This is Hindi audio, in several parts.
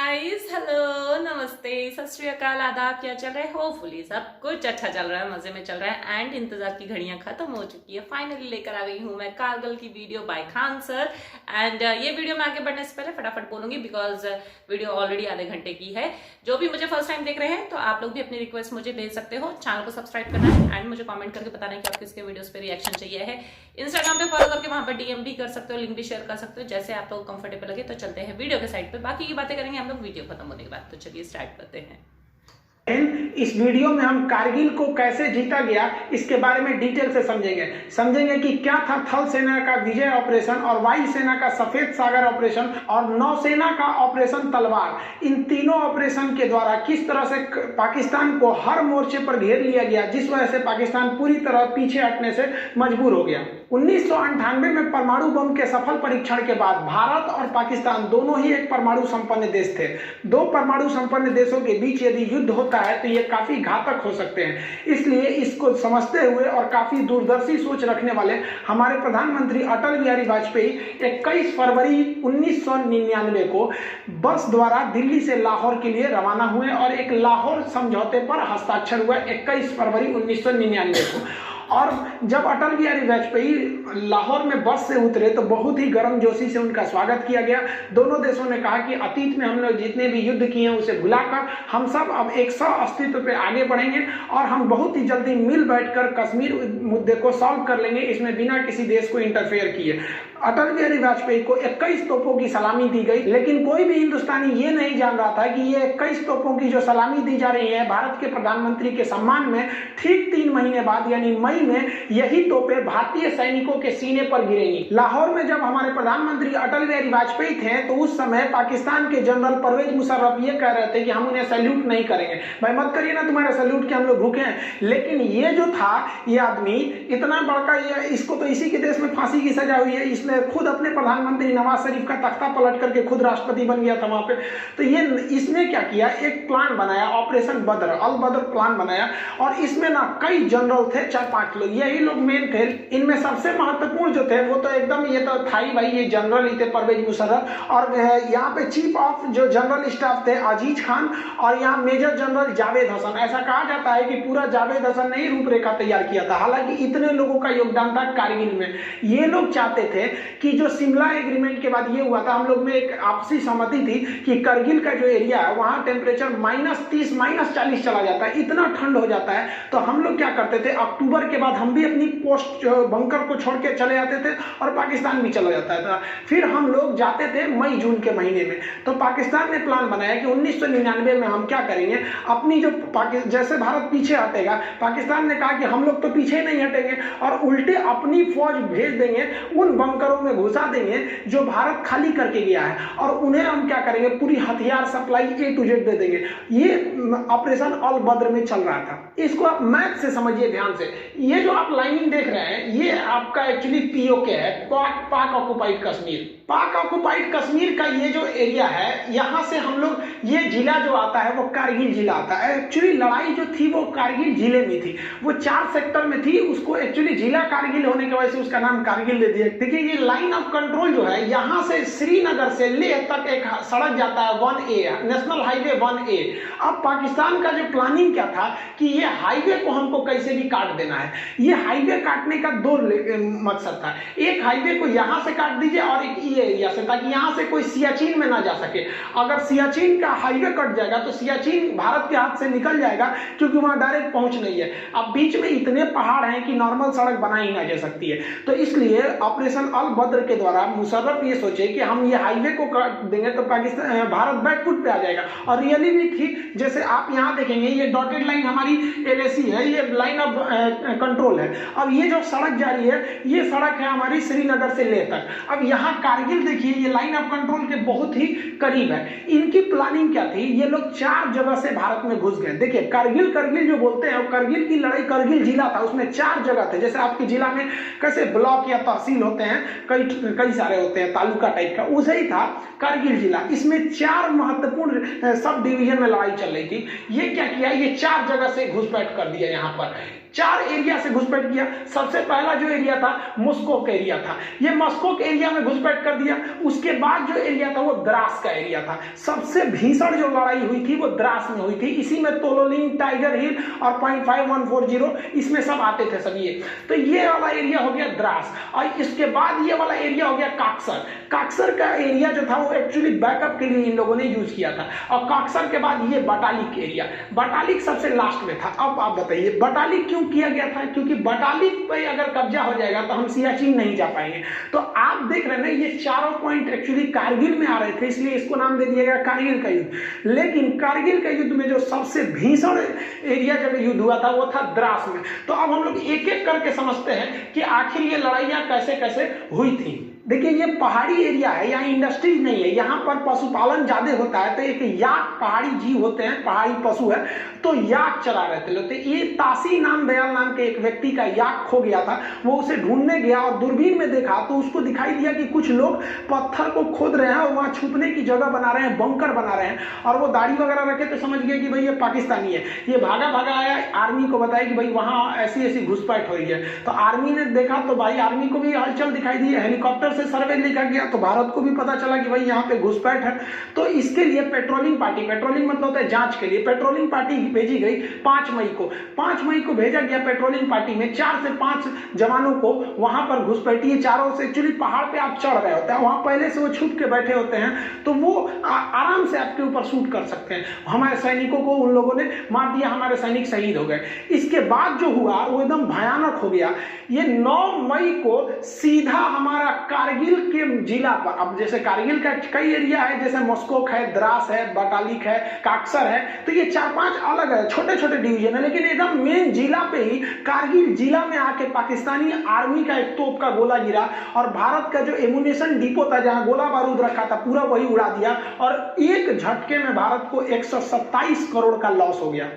गाइस, हेलो, नमस्ते, सत श्री अकाल, आदाब। क्या चल रहा है? होपफुली सब कुछ अच्छा चल रहा है, मजे में चल रहा है एंड इंतजार की घड़ियां खत्म हो चुकी है। फाइनली लेकर आ गई हूँ मैं कारगिल की video by Khan sir. And ये वीडियो मैं आगे बढ़ने से पहले फटाफट बोलूंगी बिकॉज वीडियो ऑलरेडी आधे घंटे की है। जो भी मुझे फर्स्ट टाइम देख रहे हैं तो आप लोग भी अपनी रिक्वेस्ट मुझे भेज सकते हो। चैनल को सब्सक्राइब करना है एंड मुझे कॉमेंट करके बताना है कि आपको इसके वीडियोस पे रिएक्शन चाहिए है। इंस्टाग्राम पे फॉलो करके वहां पर डीएम भी कर सकते हो, लिंक भी शेयर कर सकते हो, जैसे आप लोग कंफर्टेबल लगे। तो चलते हैं वीडियो के साइड पे, बाकी की बातें करेंगे हम लोग वीडियो खत्म होने के बाद। तो चलिए स्टार्ट करते हैं। इस वीडियो में हम कारगिल को कैसे जीता गया इसके बारे में डिटेल से समझेंगे कि क्या था थल सेना का विजय ऑपरेशन और वायु सेना का सफेद सागर ऑपरेशन और नौसेना का ऑपरेशन तलवार। इन तीनों ऑपरेशन के द्वारा किस तरह से पाकिस्तान को हर मोर्चे पर घेर लिया गया, जिस वजह से पाकिस्तान पूरी तरह पीछे हटने से मजबूर हो गया। 1998 में परमाणु बम के सफल परीक्षण के बाद भारत और पाकिस्तान दोनों ही एक परमाणु संपन्न देश थे। दो परमाणु संपन्न देशों के बीच यदि युद्ध होता है तो ये काफी घातक हो सकते हैं। इसलिए इसको समझते हुए और काफी दूरदर्शी सोच रखने वाले हमारे प्रधानमंत्री अटल बिहारी वाजपेयी 21 फरवरी 1999 को बस द्वारा दिल्ली से लाहौर के लिए रवाना हुए और एक लाहौर समझौते पर हस्ताक्षर हुआ 21 फरवरी 1999 को। और जब अटल बिहारी वाजपेयी लाहौर में बस से उतरे तो बहुत ही गर्मजोशी से उनका स्वागत किया गया। दोनों देशों ने कहा कि अतीत में हम लोग जितने भी युद्ध किए हैं उसे भुलाकर हम सब अब एक सह अस्तित्व पे आगे बढ़ेंगे और हम बहुत ही जल्दी मिल बैठकर कश्मीर मुद्दे को सॉल्व कर लेंगे, इसमें बिना किसी देश को इंटरफेयर किए। अटल बिहारी वाजपेयी को 21 तोपों की सलामी दी गई, लेकिन कोई भी हिंदुस्तानी ये नहीं जान रहा था कि ये 21 तोपों की जो सलामी दी जा रही है भारत के प्रधानमंत्री के सम्मान में, ठीक 3 महीने बाद यानी मई में यही तोपें भारतीय सैनिकों के सीने पर गिरेंगी। लाहौर में जब हमारे प्रधानमंत्री अटल बिहारी वाजपेयी थे तो उस समय पाकिस्तान के जनरल परवेज मुशर्रफ ये कह रहे थे कि हम उन्हें सैल्यूट नहीं करेंगे। भाई मत करिए ना, तुम्हारे सैल्यूट के हम लोग भूखे हैं। लेकिन ये जो था, ये आदमी इतना बड़का, इसको तो इसी के देश में फांसी की सजा हुई है, इसने खुद अपने प्रधानमंत्री नवाज शरीफ का तख्ता पलट करके खुद राष्ट्रपति बन गया था वहां पे। तो ये इसने क्या किया, एक प्लान बनाया, ऑपरेशन बद्र, अल बद्र प्लान बनाया और इसमें ना कई जनरल थे, 4-5 लोग, यही लोग मेन थे। इनमें सबसे महत्वपूर्ण जो थे वो तो एकदम ये तो था ही भाई, ये जनरल ही थे परवेज मुशर्रफ। और यहाँ पे चीफ ऑफ जो जनरल स्टाफ थे अजीज खान और यहाँ मेजर जनरल जावेद हसन। ऐसा कहा जाता है कि पूरा जावेद हसन ने ही रूपरेखा तैयार किया था, हालांकि इतने लोगों का योगदान था कारगिल में। ये लोग चाहते थे कि जो शिमला एग्रीमेंट के बाद ये हुआ था, हम लोग में एक आपसी सहमति थी कि करगिल का जो एरिया है वहां टेम्परेचर -30 -40 चला जाता है, इतना ठंड हो जाता है। तो हम लोग क्या करते थे, अक्टूबर के बाद हम भी अपनी पोस्ट बंकर को छोड़ के चले जाते थे और पाकिस्तान भी चला जाता था। फिर हम लोग जाते थे मई जून के महीने में। तो पाकिस्तान ने प्लान बनाया कि 1999 में हम क्या करेंगे, अपनी जो जैसे भारत पीछे हटेगा, पाकिस्तान ने कहा कि हम लोग तो पीछे नहीं हटेंगे और उल्टे अपनी फौज भेज देंगे, उन बंकरों में घुसा देंगे जो भारत खाली करके गया है और उन्हें हम क्या करेंगे, पूरी हथियार सप्लाई A to Z दे देंगे। ये ऑपरेशन अल बद्र में चल रहा था। इसको आप मैप से समझिए ध्यान से। ये जो आप लाइनिंग देख रहे हैं ये आपका एक्चुअली POK है, पाक ऑक्युपाइड कश्मीर। पाक ऑक्युपाइड कश्मीर का ये जो एरिया है, यहाँ से हम लोग, ये जिला जो आता है वो कारगिल जिला आता है। एक्चुअली लड़ाई जो थी वो कारगिल जिले में थी, वो 4 सेक्टर में थी। उसको एक्चुअली जिला कारगिल होने की वजह से उसका नाम कारगिल दे दिया। देखिए ये लाइन ऑफ कंट्रोल जो है, यहाँ से श्रीनगर से लेह तक एक सड़क जाता है 1A, नेशनल हाईवे 1A। अब पाकिस्तान का जो प्लानिंग क्या था कि ये हाईवे को हमको कैसे भी काट देना है। ये हाईवे काटने का 2 मकसद था। एक हाईवे को यहाँ से काट दीजिए और एक ये एरिया से, ताकि यहाँ से कोई सियाचिन में ना जा सके। अगर सियाचिन का हाईवे कट जाएगा तो सियाचिन भारत के हाथ से निकल जाएगा, क्योंकि वहां डायरेक्ट पहुंच नहीं है। अब बीच में इतने पहाड़ हैं कि नॉर्मल सड़क बनाई ना जा सकती है। तो इसलिए ऑपरेशन अल बद्र के द्वारा मुशर्रफ ये सोचे कि हम ये हाईवे को काट देंगे तो पाकिस्तान, भारत बैकफुट पे आ जाएगा। और रियली भी थी, जैसे आप यहाँ देखेंगे ये डॉटेड लाइन हमारी LAC है, ये लाइन ऑफ कंट्रोल है। अब ये जो सड़क जा रही है ये सड़क है हमारी श्रीनगर से लेह तक। अब यहाँ कारगिल देखिए, ये लाइन ऑफ कंट्रोल के बहुत ही करीब है। इनकी प्लानिंग क्या थी, ये लोग 4 जगह से भारत में घुस गए। देखिए करगिल जो बोलते हैं, करगिल की लड़ाई, करगिल जिला था, उसमें 4 जगह थे। जैसे आपके जिला में कैसे ब्लॉक या तहसील होते हैं, कई सारे होते हैं, तालुका टाइप का, उसे ही था करगिल जिला। इसमें 4 महत्वपूर्ण सब डिवीजन में लड़ाई चल रही थी। ये क्या किया, ये 4 जगह से घुसपैठ कर दिया यहाँ पर। 4 एरिया से घुसपैठ किया। सबसे पहला जो एरिया था मॉस्को एरिया था, ये मॉस्को एरिया में घुसपैठ कर दिया। उसके बाद जो एरिया था वो द्रास का एरिया था। सबसे भीषण जो लड़ाई हुई थी वो द्रास में हुई थी। इसी में तोलोलिंग, टाइगर हिल और .5140 इसमें सब आते थे सब ये। तो ये वाला एरिया हो गया द्रास, और इसके बाद ये वाला एरिया हो गया काक्सर। काक्सर का एरिया जो था वो एक्चुअली बैकअप के लिए इन लोगों ने यूज किया था। और काक्सर के बाद ये बटालिक एरिया, बटालिक सबसे लास्ट में था। अब आप बताइए बटालिक क्यों किया गया था? क्योंकि बटालिक पे अगर कब्जा हो जाएगा तो हम सियाचिन नहीं जा पाएंगे। तो आप देख रहे हैं ये चारों पॉइंट एक्चुअली कारगिल में आ रहे थे, इसलिए इसको नाम दे दिया गया कारगिल का युद्ध। लेकिन कारगिल के युद्ध में जो सबसे भीषण एरिया जब युद्ध हुआ था वो था द्रास में। तो अब हम लोग एक एक करके समझते हैं कि आखिर ये लड़ाइयां कैसे कैसे हुई थी। देखिए ये पहाड़ी एरिया है, यहाँ इंडस्ट्रीज नहीं है, यहाँ पर पशुपालन ज्यादा होता है। तो एक याक पहाड़ी जीव होते हैं, पहाड़ी पशु है, तो याक चरा रहे थे लोग। ये तासी नाम दयाल नाम के एक व्यक्ति का याक खो गया था। वो उसे ढूंढने गया और दूरबीन में देखा तो उसको दिखाई दिया कि कुछ लोग पत्थर को खोद रहे हैं और वहां छुपने की जगह बना रहे हैं, बंकर बना रहे हैं। और वो दाढ़ी वगैरह रखे तो समझ गया कि भाई ये पाकिस्तानी है। ये भागा भागा आया, आर्मी को बताया कि भाई वहां ऐसी ऐसी घुसपैठ हो रही है। तो आर्मी ने देखा तो भाई आर्मी को भी हलचल दिखाई दी, हेलीकॉप्टर से सर्वे लिखा गया तो भारत को भी पता चला कि भाई यहाँ पे घुसपैठ है। तो इसके लिए पेट्रोलिंग पार्टी, पेट्रोलिंग मतलब होता है जांच के लिए, पेट्रोलिंग पार्टी भेजी गई 5 मई को। 5 मई को भेजा गया पेट्रोलिंग पार्टी में 4 से 5 जवानों को वहां पर घुसपैठी। ये चारों से एक्चुअली पहाड़ पे आप चढ़ रहे होते हैं, वहां पहले से वो छुप के बैठे होते हैं, तो वो आराम से आपके ऊपर शूट कर सकते हैं। हमारे सैनिकों को उन लोगों ने मार दिया, हमारे सैनिक शहीद हो गए। इसके बाद जो हुआ वो एकदम भयानक हो गया। ये 9 मई को सीधा हमारा कारगिल के जिला पर, अब जैसे कारगिल का कई एरिया है, जैसे मॉस्को है, द्रास है, बटालिक है, काक्सर है, तो ये 4-5 अलग है, छोटे छोटे डिवीजन है, लेकिन एकदम मेन जिला पे ही कारगिल जिला में आके पाकिस्तानी आर्मी का एक तोप का गोला गिरा और भारत का जो एमुनेशन डिपो था जहां गोला बारूद रखा था पूरा वही उड़ा दिया। और एक झटके में भारत को 127 करोड़ का लॉस हो गया।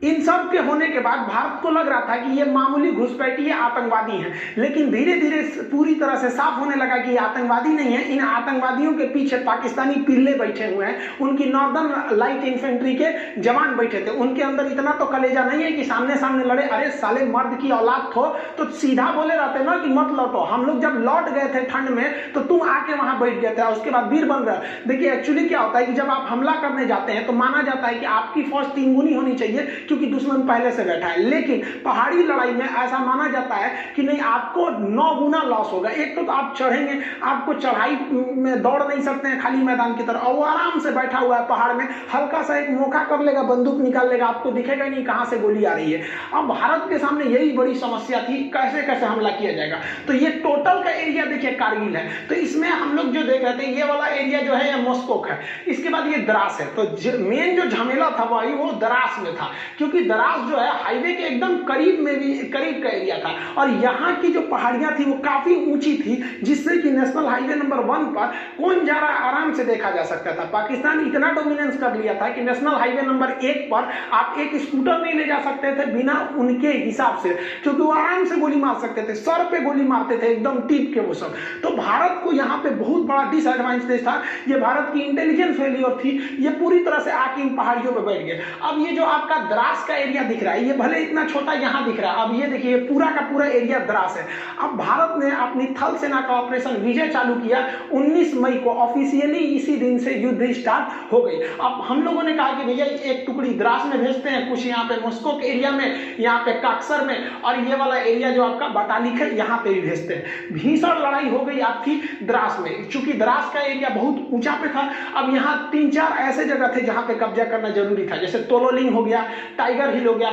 इन सब के होने के बाद भारत को लग रहा था कि ये मामूली घुसपैठी आतंकवादी हैं, लेकिन धीरे धीरे पूरी तरह से साफ होने लगा कि ये आतंकवादी नहीं है। इन आतंकवादियों के पीछे पाकिस्तानी पिल्ले बैठे हुए हैं, उनकी नॉर्दर्न लाइट इन्फेंट्री के जवान बैठे थे। उनके अंदर इतना तो कलेजा नहीं है कि सामने सामने लड़े। अरे साले मर्द की औलाद हो तो सीधा बोले रहते ना कि मत लौटो। हम लोग जब लौट गए थे ठंड में तो तुम आके वहां बैठ गए थे, उसके बाद वीर बन गए। देखिए एक्चुअली क्या होता है कि जब आप हमला करने जाते हैं तो माना जाता है कि आपकी फौज 3 गुनी होनी चाहिए क्योंकि दुश्मन पहले से बैठा है। लेकिन पहाड़ी लड़ाई में ऐसा माना जाता है कि नहीं, आपको 9 गुना लॉस होगा। एक तो आप चढ़ेंगे, आपको चढ़ाई में दौड़ नहीं सकते हैं खाली मैदान की तरफ, और वो आराम से बैठा हुआ है पहाड़ में, हल्का सा एक मौका कर लेगा, बंदूक निकाल लेगा, आपको दिखेगा नहीं कहां से गोली आ रही है। अब भारत के सामने यही बड़ी समस्या थी, कैसे कैसे हमला किया जाएगा। तो ये टोटल का एरिया देखिए कारगिल है, तो इसमें हम लोग जो देख रहे थे ये वाला एरिया जो है मॉस्को है, इसके बाद ये द्रास है। तो मेन जो झमेला था वही वो द्रास में था, क्योंकि द्रास जो है हाईवे के एकदम करीब में भी करीब का एरिया था, और यहाँ की जो पहाड़ियां थी वो काफी ऊंची थी, जिससे कि नेशनल हाईवे नंबर 1 पर कौन जा रहा है आराम से देखा जा सकता था। पाकिस्तान इतना डोमिनेंस कर लिया था कि नेशनल हाईवे नंबर 1 पर आप एक स्कूटर नहीं ले जा सकते थे बिना उनके हिसाब से, क्योंकि वो आराम से गोली मार सकते थे, सर पे गोली मारते थे एकदम टीप के वो सब। तो भारत को यहाँ पे बहुत बड़ा डिसएडवांटेज था, ये भारत की इंटेलिजेंस फेलियर थी, ये पूरी तरह से आके इन पहाड़ियों पे बैठ गए। अब ये जो आपका द्रास का एरिया दिख रहा है, ये भले इतना छोटा यहाँ दिख रहा है, अब ये देखिए पूरा का पूरा एरिया द्रास है। अब भारत ने अपनी थल सेना का ऑपरेशन विजय चालू किया 19 मई को, ऑफिशियली इसी दिन से युद्ध स्टार्ट हो गई। अब हम लोगों ने कहा कि भैया एक टुकड़ी द्रास में भेजते हैं, कुछ यहाँ पे मॉस्को के एरिया में, यहाँ पे काक्सर में, और ये वाला एरिया जो आपका बटालिक है यहाँ पे भी भेजते हैं। भीषण लड़ाई हो गई आपकी द्रास में, चूंकि द्रास का एरिया बहुत ऊंचा पे था। अब यहाँ 3-4 ऐसे जगह थे जहाँ पे कब्जा करना जरूरी था, जैसे तोलोलिंग हो गया, टाइगर हिल हो गया,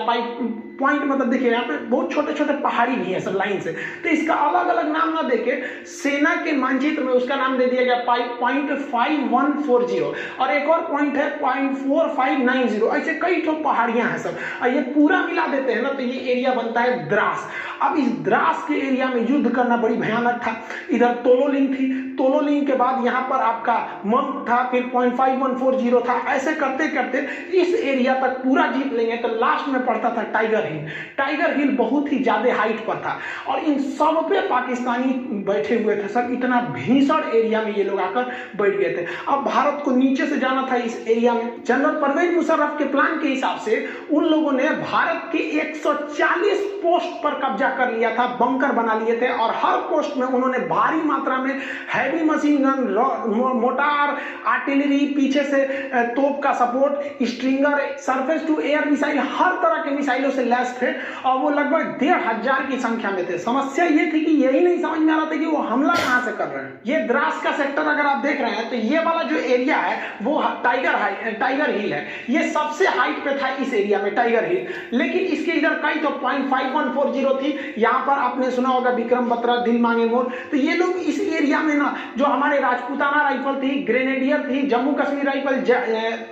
पॉइंट मतलब देखिए यहाँ पे बहुत छोटे छोटे पहाड़ी भी है सब लाइन से, तो इसका अलग अलग नाम ना देके सेना के मानचित्र में उसका नाम दे दिया गया .5140, और एक और पॉइंट है .4590। ऐसे कई तो पहाड़ियां हैं सब, और ये पूरा मिला देते हैं ना तो ये एरिया बनता है द्रास। अब इस द्रास के एरिया में युद्ध करना बड़ी भयानक था। इधर तोलोलिंग थी, तोलोलिंग के बाद यहाँ पर आपका मंक था, फिर 0.5140 था। ऐसे करते करते इस एरिया तक पूरा जीत लेंगे तो लास्ट में पड़ता था टाइगर हिल। टाइगर हिल बहुत ही ज्यादा हाइट पर था और इन सब पे पाकिस्तानी बैठे हुए थे। सब इतना भीषण एरिया में ये लोग आकर बैठ गए थे। अब भारत को नीचे से जाना था इस एरिया में। जनरल परवेज मुशर्रफ के प्लान के हिसाब से उन लोगों ने भारत के 140 पोस्ट पर कब्जा कर लिया था, बंकर बना लिए थे और हर पोस्ट में उन्होंने भारी मात्रा में heavy machine gun, mortar, artillery, पीछे से तोप का support, stinger, surface to air missile, हर तरह के मिसाइलों से लैस थे और वो लगभग 1500 की संख्या में थे। समस्या ये थी कि यही नहीं समझ में आ रहा था कि वो हमला कहां से कर रहे हैं। ये द्रास का सेक्टर अगर आप देख रहे हैं तो ये वाला जो एरिया है वो टाइगर हिल है। ये सबसे हाइट पे था इस एरिया में टाइगर हिल, लेकिन इसके इधर कई तो 0.5140 थी। यहाँ पर आपने सुना होगा विक्रम बत्रा, दिल मांगे मोर। तो ये लोग इस एरिया में ना जो हमारे राजपूताना राइफल थी, ग्रेनेडियर थी, जम्मू कश्मीर राइफल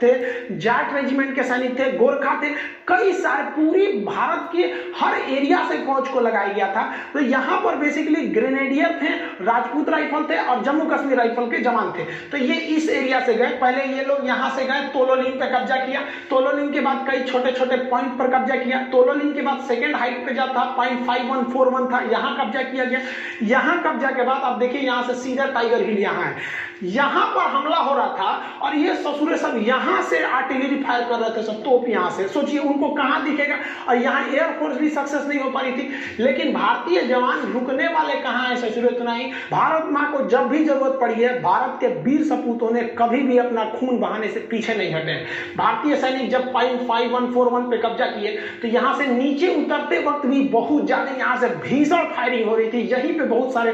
थे, जाट रेजिमेंट के सैनिक थे, गोरखा थे, कई सारे पूरी भारत के हर एरिया से फौज को लगाया गया था। तो यहाँ पर बेसिकली ग्रेनेडियर थे, राजपूत राइफल थे और जम्मू कश्मीर राइफल के जवान थे। तो ये इस एरिया से गए। पहले ये लोग यहाँ से गए, तोलोलिंग पे कब्जा किया। तोलोलिंग के बाद कई छोटे छोटे पॉइंट पर कब्जा किया। तोलोलिंग के बाद सेकेंड हाइट पे जाता 0.5141 था, यहाँ कब्जा किया गया। यहाँ कब्जा के बाद अब देखिए यहाँ से सीधा टाइगर हिल यहाँ है। यहाँ पर हमला हो रहा था और ये ससुरे सब यहाँ से आर्टिलरी फायर कर रहे थे, सब तोप यहाँ से। सोचिए उनको कहाँ दिखेगा। और यहाँ एयरफोर्स भी सक्सेस नहीं हो पा रही थी, लेकिन भारतीय जवान रुकने वाले कहाँ है ससुरे, इतना ही। भारत माँ को जब भी जरूरत पड़ी है, भारत के वीर सपूतों ने कभी भी अपना खून बहाने से पीछे नहीं हटे। भारतीय सैनिक जब 0.5141 पे कब्जा किए तो यहाँ से नीचे उतरते वक्त भी बहुत ज्यादा यहाँ से भीषण फायरिंग हो रही थी। यहीं पे बहुत सारे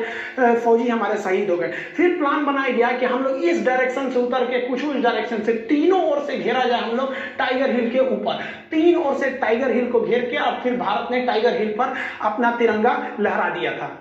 फौजी हमारे शहीद हो गए। फिर प्लान बनाया गया कि हम लोग इस डायरेक्शन से उतर के कुछ उस डायरेक्शन से तीनों ओर से घेरा जाए हम लोग टाइगर हिल के ऊपर। तीन ओर से टाइगर हिल को घेर के और फिर भारत ने टाइगर हिल पर अपना तिरंगा लहरा दिया था।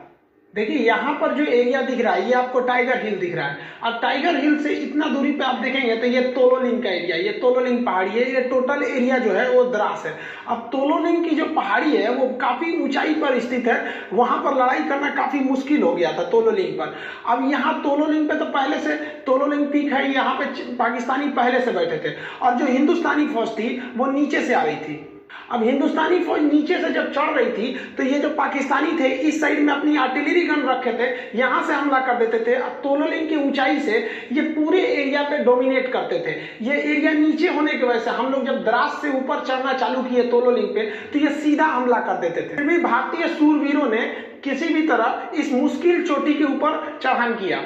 देखिए यहाँ पर जो एरिया दिख रहा है ये आपको टाइगर हिल दिख रहा है। और टाइगर हिल से इतना दूरी पे आप देखेंगे तो ये तोलोलिंग का एरिया, ये तोलोलिंग पहाड़ी है। ये टोटल एरिया जो है वो द्रास है। अब तोलोलिंग की जो पहाड़ी है वो काफी ऊंचाई पर स्थित है, वहां पर लड़ाई करना काफी मुश्किल हो गया था तोलोलिंग पर। अब यहाँ तोलोलिंग पे तो पहले से तोलोलिंग पीक है, यहाँ पे पाकिस्तानी पहले से बैठे थे और जो हिंदुस्तानी फौज थी वो नीचे से आ रही थी। अब हिंदुस्तानी फौज नीचे से जब चढ़ रही थी तो ये जो पाकिस्तानी थे इस साइड में अपनी आर्टिलरी गन रखे थे, यहाँ से हमला कर देते थे। अब तोलोलिंग की ऊंचाई से ये पूरे एरिया पे डोमिनेट करते थे। ये एरिया नीचे होने की वजह से हम लोग जब द्रास से ऊपर चढ़ना चालू किए तोलोलिंग पे तो ये सीधा हमला कर देते थे। फिर भी भारतीय सूरवीरों ने किसी भी तरह इस मुश्किल चोटी के ऊपर चढ़ान किया।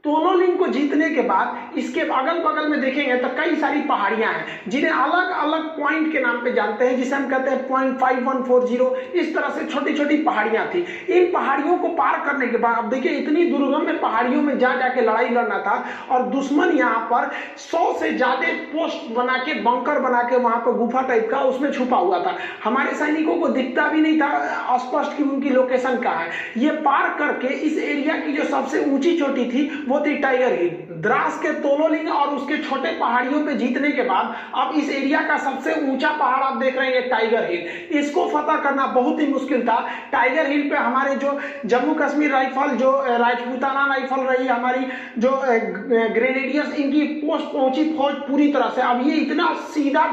तोलोलिंग को जीतने के बाद इसके अगल बगल में देखेंगे तो कई सारी पहाड़ियां हैं जिन्हें अलग अलग पॉइंट के नाम पे जानते हैं, जिसे हम कहते हैं 0.5140। इस तरह से छोटी छोटी पहाड़ियां थी। इन पहाड़ियों को पार करने के बाद अब देखिए इतनी दुर्गम में पहाड़ियों में जा जाके लड़ाई लड़ना था और दुश्मन यहाँ पर 100 से ज्यादा पोस्ट बना के, बंकर बना के वहां पर गुफा टाइप का उसमें छुपा हुआ था। हमारे सैनिकों को दिखता भी नहीं था स्पष्ट कि उनकी लोकेशन कहाँ है। ये पार करके इस एरिया की जो सबसे ऊंची चोटी थी वो थी टाइगर हिल। द्रास के तोलोलिंग और उसके छोटे पहाड़ियों पे जीतने के बाद अब इस एरिया का सबसे ऊंचा पहाड़ आप देख रहे हैं टाइगर हिल। इसको फतह करना बहुत ही मुश्किल था। टाइगर हिल पे हमारे जो जम्मू कश्मीर राइफल, जो राजपूताना राइफल रही, हमारी जो ग्रेनेडियर्स, इनकी पोस्ट पहुंची फौज पूरी तरह से। अब ये इतना सीधा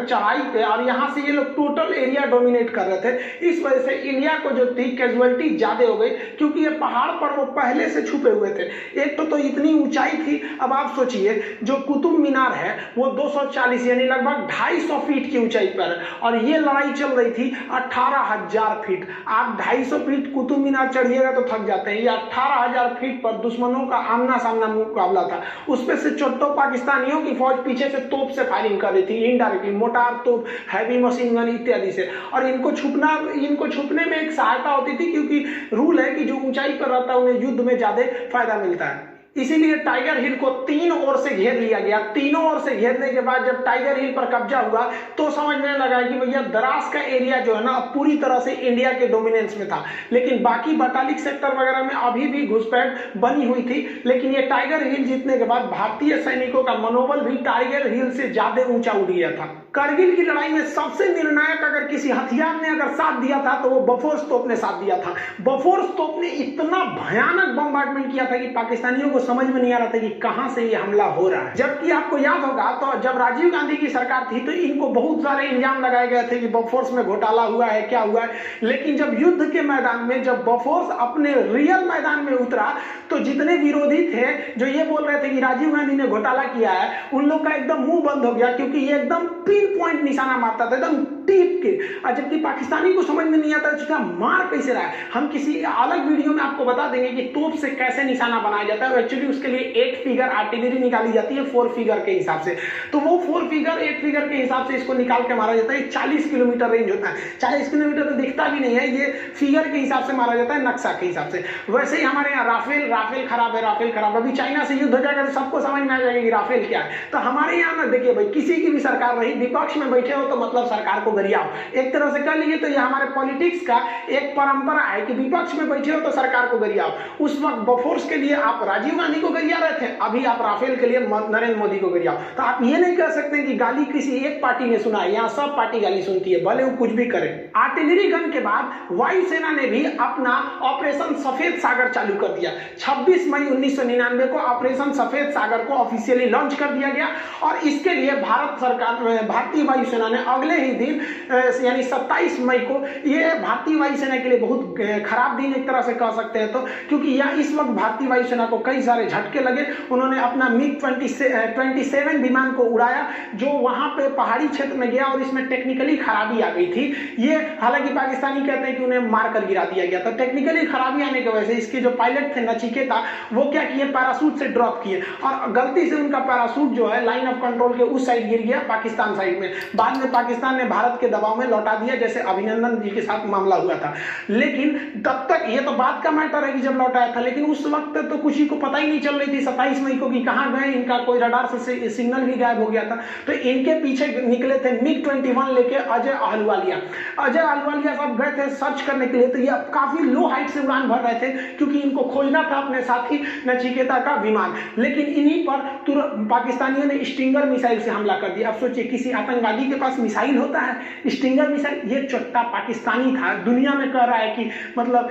चढ़ाई पे और यहाँ से ये लोग टोटल एरिया डोमिनेट कर रहे थे। इस वजह से इंडिया को जो थी कैजुअलिटी ज्यादा हो गई क्योंकि ये पहाड़ पर वो पहले से छुपे हुए थे। एक तो इतनी ऊंचाई थी। अब आप सोचिए जो कुतुब मीनार है वो 240 यानी लगभग 250 फीट की ऊंचाई पर है और ये लड़ाई चल रही थी 18,000 फीट। आप 250 फीट कुतुब मीनार चढ़िएगा तो थक जाते हैं। ये 18,000 फीट पर दुश्मनों का आमना सामना मुकाबला था। उसपे से चोट्टो पाकिस्तानियों की फौज पीछे से तोप से फायरिंग कर रही थी, इनडायरेक्टली मोटार तोप, हैवी मशीन गन इत्यादि से। और इनको छुपने में एक सहायता होती थी क्योंकि रूल है कि जो ऊंचाई पर रहता है उन्हें युद्ध में ज्यादा फायदा मिलता है। इसीलिए टाइगर हिल को 3 ओर से घेर लिया गया। तीनों ओर से घेरने के बाद जब टाइगर हिल पर कब्जा हुआ तो समझने लगा कि भैया द्रास का एरिया जो है ना पूरी तरह से इंडिया के डोमिनेंस में था, लेकिन बाकी बटालिक सेक्टर वगैरह में अभी भी घुसपैठ बनी हुई थी। लेकिन ये टाइगर हिल जीतने के बाद भारतीय सैनिकों का मनोबल भी टाइगर हिल से ज्यादा ऊंचा उठ गया था। करगिल की लड़ाई में सबसे निर्णायक अगर किसी हथियार ने अगर साथ दिया था तो वो बफोर्स तोप ने साथ दिया था। बफोर्स तोप ने इतना भयानक बम्बार्डमेंट किया था कि पाकिस्तानियों को समझ में नहीं आ रहा था कि कहां से ये हमला हो रहा है। जबकि आपको याद होगा तो जब राजीव गांधी की सरकार थी तो इनको बहुत सारे इल्जाम लगाए गए थे कि बफोर्स में घोटाला हुआ है, क्या हुआ है। लेकिन जब युद्ध के मैदान में जब बफोर्स अपने रियल मैदान में उतरा तो जितने विरोधी थे जो ये बोल रहे थे कि राजीव गांधी ने घोटाला किया है, उन लोग का एकदम मुंह बंद हो गया, क्योंकि ये एकदम पिन पॉइंट निशाना मारता था, एकदम टीप के। जबकि पाकिस्तानी को समझ में नहीं आता उसका मार कैसे रहा है। हम किसी अलग वीडियो में आपको बता देंगे कि तोप से कैसे निशाना बनाया जाता है, और एक्चुअली उसके लिए 8 फिगर आर्टिलरी निकाली जाती है 4 फिगर के हिसाब से। तो वो 4 फिगर 8 फिगर के हिसाब से इसको निकाल के मारा जाता है। 40 किलोमीटर रेंज होता है। 40 किलोमीटर तो दिखता भी नहीं है, ये फिगर के हिसाब से मारा जाता है, नक्शा के हिसाब से। वैसे ही हमारे यहाँ राफेल खराब है, राफेल खराब है। अभी चाइना से युद्ध हो जाएगा तो सबको समझ में आ जाएगा कि राफेल क्या है। तो हमारे यहाँ ना देखिए भाई, किसी की भी सरकार रही, विपक्ष में बैठे हो तो मतलब सरकार को गरियाओ, एक तरह से कह लीजिए। तो ये हमारे पॉलिटिक्स का एक परंपरा है कि विपक्ष में बैठे हो तो सरकार को गरियाओ। उस वक्त बफोर्स के लिए आप राजीव गांधी को गरिया रहे थे, अभी आप राफेल के लिए नरेंद्र मोदी को गरियाओ। तो आप ये नहीं कह सकते कि गाली किसी एक पार्टी ने सुना है, यहाँ सब पार्टी गाली सुनती है, भले वो कुछ भी करे। आर्टिलरी गन के बाद वायुसेना ने भी अपना ऑपरेशन सफेद सागर चालू कर दिया। 26 मई 1999 को ऑपरेशन सफेद सागर को ऑफिशियली लॉन्च कर दिया गया, और इसके लिए भारतीय वायुसेना ने अगले ही दिन यानी 27 मई को, ये भारतीय वायुसेना के लिए बहुत खराब दिन एक तरह से कह सकते हैं, तो क्योंकि यह इस वक्त भारतीय वायुसेना को कई सारे झटके लगे। उन्होंने अपना मिग 27 विमान को उड़ाया, जो वहां पे पहाड़ी क्षेत्र में गया और इसमें टेक्निकली खराबी आ गई थी। ये हालांकि पाकिस्तानी कहते हैं कि उन्हें मारकर गिरा दिया गया, तो टेक्निकली खराबी आने की वजह से इसके जो पायलट थे नचिकेता, वो क्या किए, पैराशूट से ड्रॉप किए, और गलती से उनका पैराशूट जो है लाइन ऑफ कंट्रोल के उस साइड गिर गया, पाकिस्तान साइड में। बाद में पाकिस्तान ने भारत के दबाव में लौटा दिया, जैसे अभिनंदन जी के साथ मामला हुआ था। लेकिन तब तक ये तो बात का मैटर है कि जब लौटाया था, लेकिन उस वक्त तो किसी को पता ही नहीं चल रही थी 27 मई को कि कहां गए, इनका कोई रडार से सिग्नल भी गायब हो गया था। तो इनके पीछे निकले थे मिग 21 लेके अजय अहलुवालिया साहब गए थे सर्च करने के लिए। तो ये काफी लो हाइट से उड़ान भर रहे थे, क्योंकि इनको खोजना था अपने साथी नचिकेता का विमान। लेकिन इन्हीं पर तुरंत पाकिस्तानियों ने स्टिंगर मिसाइल से हमला कर दिया। अब सोचिए, किसी आतंकवादी के पास मिसाइल होता है, स्टिंगर मिसाइल। ये चोट्टा पाकिस्तानी था, दुनिया में कह रहा है कि मतलब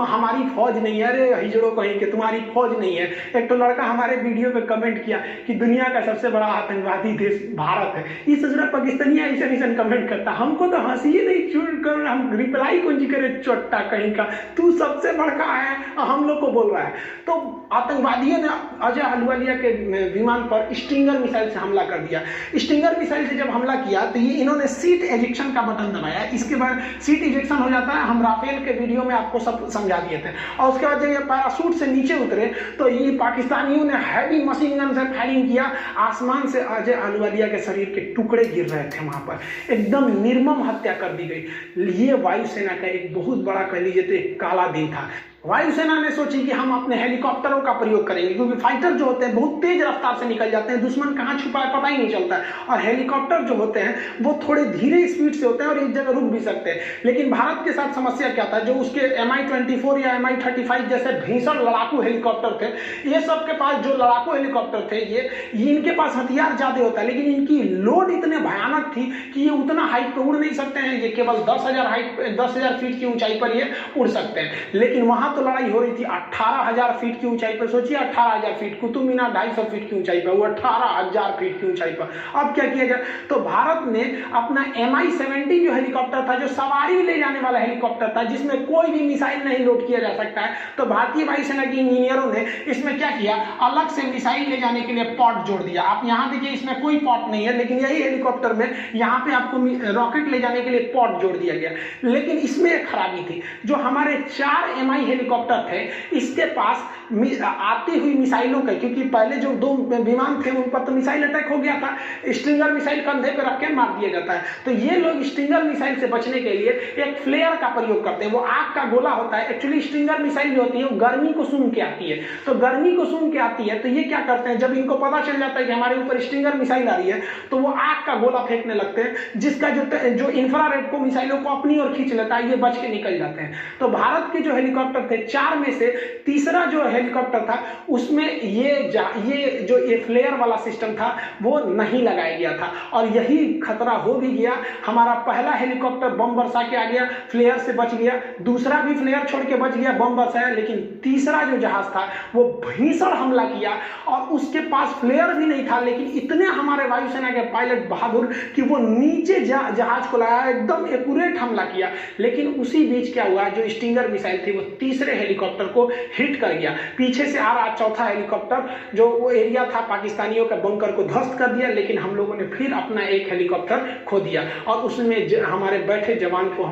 हमारी फौज नहीं है। अरे हिजड़ो कहीं के, तुम्हारी फौज नहीं है। एक तो लड़का हमारे वीडियो पे कमेंट किया कि दुनिया का सबसे बड़ा आतंकवादी देश भारत है। ये सोचना पाकिस्तानी ऐसा कमेंट करता, हमको तो हंसी ही नहीं छूट कर, हम रिप्लाई कौन जी करे, चोट्टा कहीं का, तू सबसे बड़का है, हम लोग को बोल रहा है। तो आतंकवादियों ने अजय अहलुवालिया के विमान पर स्टिंगर मिसाइल से हमला कर दिया। स्टिंगर मिसाइल से जब हमला किया तो ये इन्होंने सीट एजेक्शन का बटन दबाया। इसके बाद सीट इजेक्शन हो जाता है, हम राफेल के वीडियो में आपको सब समझा दिए थे। और उसके बाद जब ये पैराशूट से नीचे उतरे तो ये पाकिस्तानियों ने हैवी मशीन गन से फायरिंग किया। आसमान से अजय अहलुवालिया के शरीर के टुकड़े गिर रहे थे, वहां पर एकदम निर्मम हत्या कर दी गई। ये वायुसेना का एक बहुत बड़ा, कह लीजिए तो एक काला दिन था। वायुसेना ने सोची कि हम अपने हेलीकॉप्टरों का प्रयोग करेंगे, क्योंकि फाइटर जो होते हैं बहुत तेज रफ्तार से निकल जाते हैं, दुश्मन कहां छुपा है पता ही नहीं चलता है। और हेलीकॉप्टर जो होते हैं वो थोड़े धीरे स्पीड से होते हैं और एक जगह रुक भी सकते हैं। लेकिन भारत के साथ समस्या क्या था, जो उसके Mi-24 या Mi-35 जैसे भीषण लड़ाकू हेलीकॉप्टर थे, ये सब के पास जो लड़ाकू हेलीकॉप्टर थे, ये इनके पास हथियार ज्यादा होता है, लेकिन इनकी लोड इतने भयानक थी कि ये उतना हाइट पर उड़ नहीं सकते हैं। ये केवल 10,000 फीट की ऊंचाई पर ये उड़ सकते हैं। लेकिन वहां तो लड़ाई हो रही थी 18,000 फीट की ऊंचाई पर। सोचिए 18,000 फीट, कुतुब मीनार 250 फीट की ऊंचाई पर, वो 18,000 फीट की ऊंचाई पर। अब क्या किया जाए, तो भारत ने अपना Mi-70 जो हेलीकॉप्टर था, जो सवारी ले जाने वाला हेलीकॉप्टर था, जिसमें कोई भी मिसाइल नहीं लोड किया जा सकता है, तो भारतीय वायुसेना के इंजीनियरों ने इसमें क्या किया, अलग से मिसाइल ले जाने के लिए पॉट जोड़ दिया। आप यहां देखिए, इसमें कोई पॉट नहीं है, लेकिन यही हेलीकॉप्टर में यहां पे आपको रॉकेट ले जाने के लिए पॉट जोड़ दिया गया। लेकिन इसमें एक खराबी थी, जो हमारे 4 Mi हेलीकॉप्टर थे, इसके पास आती हुई मिसाइलों का, क्योंकि पहले जो 2 विमान थे उन पर तो मिसाइल अटैक हो गया था, स्टिंगर मिसाइल कंधे पे रख के मार दिया जाता है। तो ये लोग स्टिंगर मिसाइल से बचने के लिए एक फ्लेयर का प्रयोग करते हैं। वो आग का गोला होता है। एक्चुअली स्टिंगर मिसाइल जो होती है वो गर्मी को सूंघ के आती है, तो गर्मी को सूंघ के आती है तो ये क्या करते हैं, जब इनको पता चल जाता है कि हमारे ऊपर स्टिंगर मिसाइल आ रही है तो वो आग का गोला फेंकने लगते हैं, जिसका जो इंफ्रारेड को मिसाइलों को अपनी ओर खींच लेता है, ये बच के निकल जाते हैं। तो भारत के जो हेलीकॉप्टर थे 4 में से तीसरा जो हेलीकॉप्टर था उसमें ये फ्लेयर वाला सिस्टम था वो नहीं लगाया गया था, और यही खतरा हो भी गया। हमारा पहला हेलीकॉप्टर बम बरसा के आ गया, फ्लेयर से बच गया, दूसरा भी फ्लेयर छोड़ के बच गया, बम बरसाया, लेकिन तीसरा जो जहाज था वो भीषण हमला किया और उसके पास फ्लेयर भी नहीं था, लेकिन इतने हमारे वायुसेना के पायलट बहादुर कि वो नीचे जहाज को लगाया, एकदम एक्यूरेट हमला किया। लेकिन उसी बीच क्या हुआ, जो स्टिंगर मिसाइल थी वो तीसरे हेलीकॉप्टर को हिट कर गया। पीछे से आ रहा चौथा हेलीकॉप्टर जो वो एरिया था पाकिस्तानियों का बंकर को ध्वस्त कर दिया, लेकिन हम लोगों ने फिर अपना एक हेलीकॉप्टर खो दिया और उसमें हमारे बैठे जवान को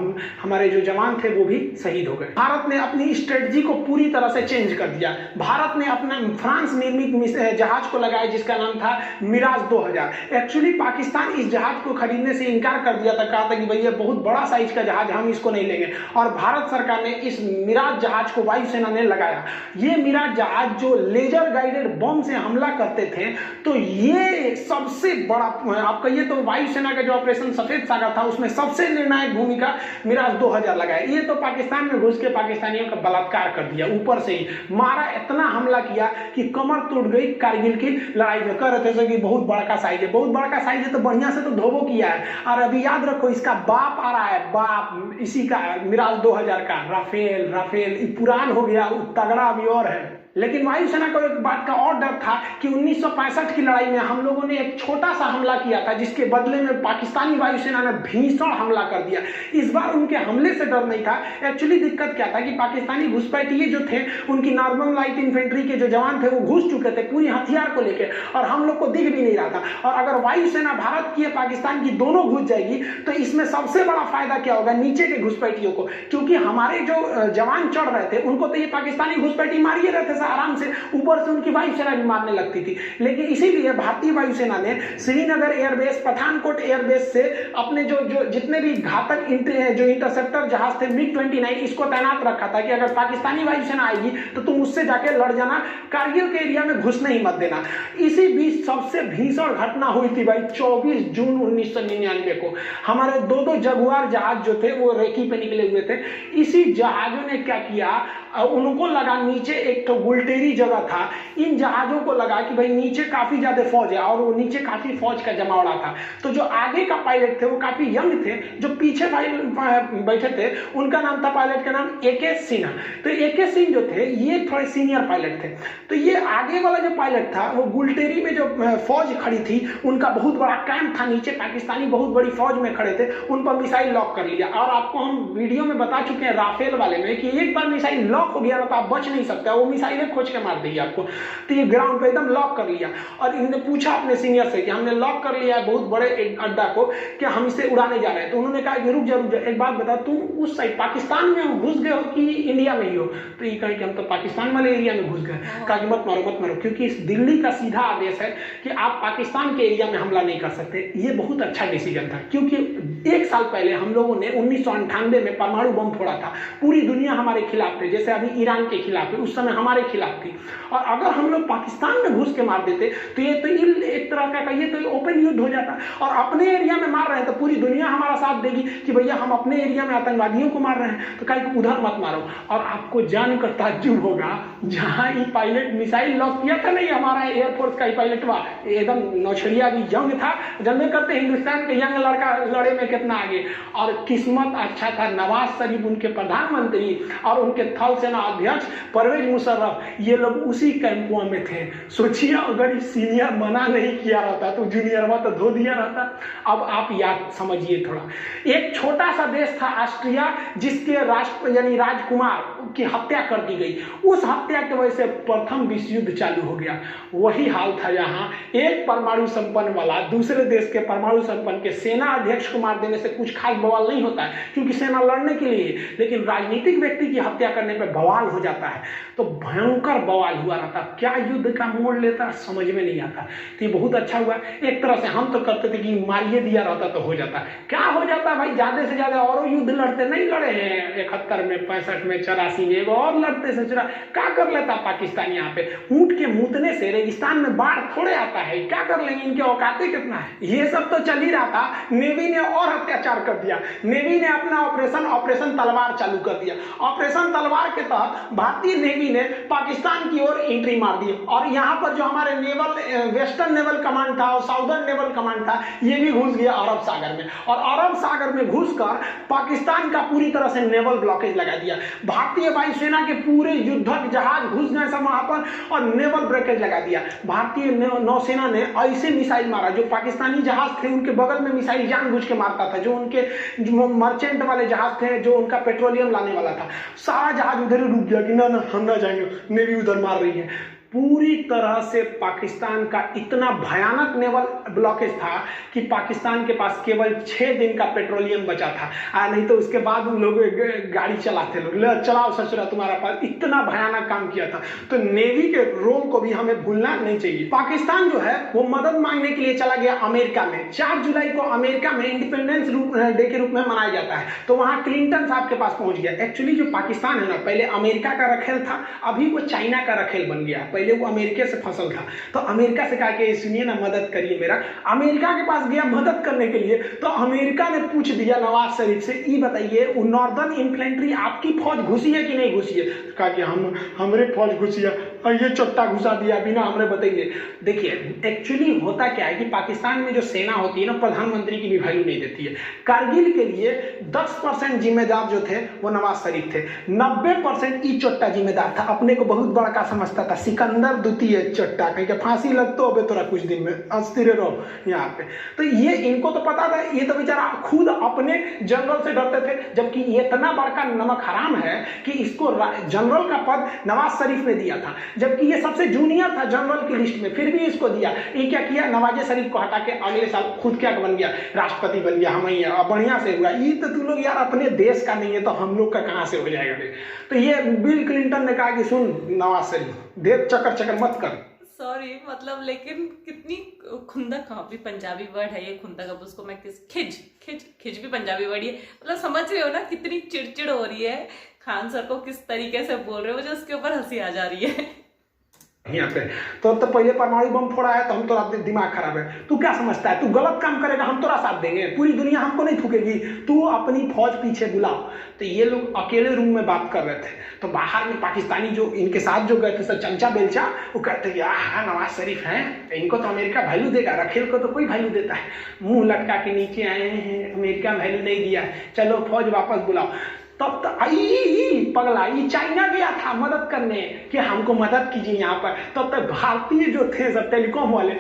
हमारे जो जवान थे वो भी शहीद हो गए। भारत ने अपनी स्ट्रेटजी को पूरी तरह से चेंज कर दिया। भारत ने अपना फ्रांस निर्मित जहाज को लगाया जिसका नाम था मिराज 2000। एक्चुअली पाकिस्तान इस जहाज को खरीदने से इनकार कर दिया था, कहा था कि भैया बहुत बड़ा साइज का जहाज, हम इसको नहीं लेंगे, और भारत सरकार ने इस मिराज जहाज को वायुसेना ने लगाया। ये मिराज जहाज जो लेजर गाइडेड बम से हमला करते थे, तो ये सबसे बड़ा, आप कहिए तो वायुसेना का जो ऑपरेशन सफेद सागर था उसमें सबसे निर्णायक भूमिका मिराज 2000 लगाया। ये तो पाकिस्तान में घुस के पाकिस्तानियों का बलात्कार कर दिया, ऊपर से ही मारा, इतना हमला किया कि कमर टूट गई कारगिल की लड़ाई में। कह रहे थे कि बहुत बड़ा का साइज है, बहुत बड़ा का साइज है तो बढ़िया से तो धोबो किया है। और अभी याद रखो इसका बाप आ रहा है, बाप इसी का मिराज 2000 का राफेल पुरान हो गया, तगड़ा अभी और है। लेकिन वायुसेना को एक बात का और डर था कि 1965 की लड़ाई में हम लोगों ने एक छोटा सा हमला किया था जिसके बदले में पाकिस्तानी वायुसेना ने भीषण हमला कर दिया। इस बार उनके हमले से डर नहीं था। एक्चुअली दिक्कत क्या था कि पाकिस्तानी घुसपैठिए जो थे, उनकी नॉर्मल लाइट इन्फेंट्री के जो जवान थे वो घुस चुके थे पूरी हथियार को लेकर, और हम लोग को दिख भी नहीं रहा था। और अगर वायुसेना भारत की या पाकिस्तान की दोनों घुस जाएगी तो इसमें सबसे बड़ा फायदा क्या होगा, नीचे के घुसपैठियों को, क्योंकि हमारे जो जवान चढ़ रहे थे उनको तो ये पाकिस्तानी घुसपैठी मार ही रहे थे आराम से, ऊपर से उनकी वायुसेना भी मारने लगती थी। लेकिन इसीलिए भारतीय वायुसेना ने श्रीनगर एयरबेस, पठानकोट एयरबेस से अपने जो जितने भी घातक जो इंटरसेप्टर जहाज थे MiG-29 इसको तैनात रखा था कि अगर पाकिस्तानी वायुसेना आएगी तो तुम उससे जाके लड़ जाना, कारगिल के एरिया में घुसने ही मत देना। इसी बीच सबसे भीषण घटना हुई थी भाई 24 जून 1999 को। हमारे 2 जगुआर जहाज जो थे वो रेकी पे निकले हुए थे। इसी जहाजों ने क्या किया, उनको लगा नीचे एक तो गुलटेरी जगह था, इन जहाजों को लगा कि भाई नीचे काफी ज्यादा फौज है और वो नीचे काफी फौज का जमावड़ा था। तो जो आगे का पायलट थे वो काफी यंग थे, जो पीछे बैठे थे उनका नाम था, पायलट का नाम AK सिन्हा। तो AK सिंह जो थे ये थोड़े सीनियर पायलट थे। तो ये आगे वाला जो पायलट था वो गुलटेरी में जो फौज खड़ी थी उनका बहुत बड़ा कैंप था, नीचे पाकिस्तानी बहुत बड़ी फौज में खड़े थे, उन पर मिसाइल लॉक कर लिया। और आपको हम वीडियो में बता चुके हैं राफेल वाले में कि एक बार मिसाइल लॉक हो गया तो आप बच नहीं सकते, वो मिसाइलें खोज के मार देगी आपको। तो ये ग्राउंड पे एकदम लॉक कर लिया और इन्होंने पूछा अपने सीनियर से कि हमने लॉक कर लिया है बहुत बड़े एक अड्डा को, क्या हम इसे उड़ाने जा रहे हैं। तो उन्होंने कहा कि रुक जा, एक बात बता, तुम उस साइड पाकिस्तान में घुस गए हो कि इंडिया में ही हो। तो ये कहे कि हम तो पाकिस्तान वाले एरिया में घुस गए। कहा कि मत मारो, क्योंकि इस दिल्ली का सीधा आदेश है कि आप पाकिस्तान के एरिया में हमला नहीं कर सकते। ये बहुत अच्छा डिसीजन था, क्योंकि 1 साल पहले हम लोगों ने 1998 में परमाणु बम फोड़ा था, पूरी दुनिया हमारे खिलाफ थे, जैसे अभी ईरान के खिलाफ है, उस समय हमारे खिलाफ थी। और अगर हम लोग पाकिस्तान में घुस के मार देते तो ये तो एक तरह का ये तो ओपन युद्ध हो जाता। और अपने एरिया में मार रहे हैं तो पूरी दुनिया हमारा साथ देगी कि भैया हम अपने एरिया में आतंकवादियों को मार रहे हैं, तो कहीं उधर मत मारो। और आपको जानकर ताज्जुब होगा, जहां ये पायलट मिसाइल लॉक किया था नहीं, हमारा एयरफोर्स का पायलट हुआ एकदम नौछड़िया भी यंग था, जानते करते हिंदुस्तान के यंग लड़का लड़े में कितना आगे। और किस्मत अच्छा था, नवाज शरीफ उनके प्रधानमंत्री और उनके थल सेना अध्यक्ष परवेज मुशर्रफ, ये लोग उसी कैंपों में थे। सोचिए अगर सीनियर मना नहीं किया रहता तो जूनियर में तो धो दिया रहता। अब आप याद समझिए थोड़ा, एक छोटा सा देश था ऑस्ट्रिया, जिसके राजकुमार की हत्या कर दी गई। उस हत्या की वजह से प्रथम विश्व युद्ध चालू हो गया। वही हाल था यहाँ, एक परमाणु संपन्न वाला दूसरे देश के परमाणु संपन्न के सेना अध्यक्ष को मार देने से कुछ खास बवाल नहीं होता है, क्योंकि सेना लड़ने के लिए, लेकिन राजनीतिक व्यक्ति की हत्या करने पर बवाल हो जाता है। तो भयंकर बवाल हुआ रहता, क्या युद्ध का मोड़ लेता समझ में नहीं आता। तो ये बहुत अच्छा हुआ। एक तरह से हम तो करते थे कि मारिए दिया रहता तो हो जाता, क्या हो जाता भाई, ज्यादा से ज्यादा और युद्ध लड़ते, नहीं लड़े हैं 71 में, 65 में, 84 में, एगो और लड़ते से क्या कर लेता पाकिस्तान। यहाँ पे ऊंट के मुतने से रेगिस्तान में बाढ़ थोड़े आता है, क्या कर लेंगे, इनके औकाते कितना है। ये सब तो चल ही रहा था, नेवी ने और अत्याचार कर दिया। नेवी ने अपना ऑपरेशन तलवार चालू कर दिया। ऑपरेशन तलवार के तहत भारतीय नेवी ने पाकिस्तान की ओर एंट्री मार दी, और यहाँ पर जो हमारे वेस्टर्न नेवल कमांड था और साउदर्न नेवल कमांड था, ये भी घुस गया अरब सागर में, और अरब सागर में घुसकर पाकिस्तान का पूरी तरह से नेवल ब्लॉकेज लगा दिया। भारतीय वायुसेना के पूरे युद्धक जहाज घुस गए सब वहां पर, और नेवल ब्लॉकेज लगा दिया। भारतीय नौसेना ने ऐसे मिसाइल मारा, जो पाकिस्तानी जहाज थे उनके बगल में मिसाइल जानबूझ के मारता था, जो उनके मर्चेंट वाले जहाज थे, जो उनका पेट्रोलियम लाने वाला था, सारा जहाज उधर रुक गया कि ना हम ना जाएंगे, नेवी उधर मार रही है। पूरी तरह से पाकिस्तान का इतना भयानक नेवल ब्लॉकेज था कि पाकिस्तान के पास केवल 6 दिन का पेट्रोलियम बचा था, नहीं तो उसके बाद उन लोग गाड़ी चलाते, लोग चलाओ ससुरा तुम्हारा पास, इतना भयानक काम किया था। तो नेवी के रोल को भी हमें भूलना नहीं चाहिए। पाकिस्तान जो है वो मदद मांगने के लिए चला गया अमेरिका में। 4 जुलाई को अमेरिका में इंडिपेंडेंस डे के रूप में मनाया जाता है, तो वहां क्लिंटन साहब के पास पहुंच गया। एक्चुअली जो पाकिस्तान है ना, पहले अमेरिका का रखेल था, अभी वो चाइना का रखेल बन गया। पहले वो अमेरिका से फसल था, तो अमेरिका से कहा कि सुनिए ना मदद करिए मेरा। अमेरिका के पास गया मदद करने के लिए, तो अमेरिका ने पूछ दिया नवाज शरीफ से, ये बताइए वो नॉर्दर्न इन्फ्लेंट्री आपकी फौज घुसी है कि नहीं घुसी है। कहा कि हमरे फौज घुसी है, और ये चोट्टा घुसा दिया बिना हमरे बताइए। देखिए एक्चुअली होता क्या है कि पाकिस्तान में जो सेना होती है ना, प्रधानमंत्री की भी वैल्यू नहीं देती है। कारगिल के लिए 10% जिम्मेदार जो थे वो नवाज शरीफ थे, 90% ई चोट्टा जिम्मेदार था, अपने को बहुत बड़ा का समझता था, सिकंदर द्वितीय चट्टा, कहीं के फांसी लग तो अबे तोरा कुछ दिन में अस्थिर रहो यहाँ पे। तो ये इनको तो पता था, ये तो बेचारा खुद अपने जनरल से डरते थे, जबकि ये इतना बड़का नमक हराम है कि इसको जनरल का पद नवाज शरीफ ने दिया था, जबकि ये सबसे जूनियर था जनरल की लिस्ट में, फिर भी इसको दिया। ये क्या किया, नवाज शरीफ को हटा के अगले साल खुद क्या बन गया, राष्ट्रपति बन गया। हम ही बढ़िया से हुआ। ये तो तू लोग यार अपने देश का नहीं है तो हम लोग का कहां से हो जाएगा। तो ये बिल क्लिंटन ने कहा कि सुन नवाज शरीफ, देख चक्कर मत कर। सॉरी मतलब, लेकिन कितनी खुंदक, कहाँ भी पंजाबी वर्ड है ये खुंदक, अब उसको मैं खिज भी पंजाबी वर्ड ही है। मतलब समझ रहे हो ना कितनी चिड़चिड़ हो रही है, खान सर को किस तरीके से बोल रहे हो, मुझे उसके ऊपर हंसी आ जा रही है यहाँ पे। तो पहले परमाणु बम फोड़ा है तो हम तोरा दिमाग खराब है, तू क्या समझता है, तू गलत काम करेगा हम तोरा साथ देंगे, पूरी दुनिया हमको नहीं थूकेगी, तू अपनी फौज पीछे बुलाओ। तो ये लोग अकेले रूम में बात कर रहे थे, तो बाहर में पाकिस्तानी जो इनके साथ जो गए थे सब चमचा बेलचा, वो कहते कि हाँ नवाज शरीफ हैं, इनको तो अमेरिका वैल्यू देगा, रखेल को तो कोई वैल्यू देता है, मुंह लटका के नीचे आए हैं, अमेरिका वैल्यू नहीं दिया, चलो फौज वापस बुलाओ। तब तक पगला ये चाइना गया था मदद करने कि हमको मदद कीजिए यहाँ पर। तब तक भारतीय जो थे सब टेलीकॉम वाले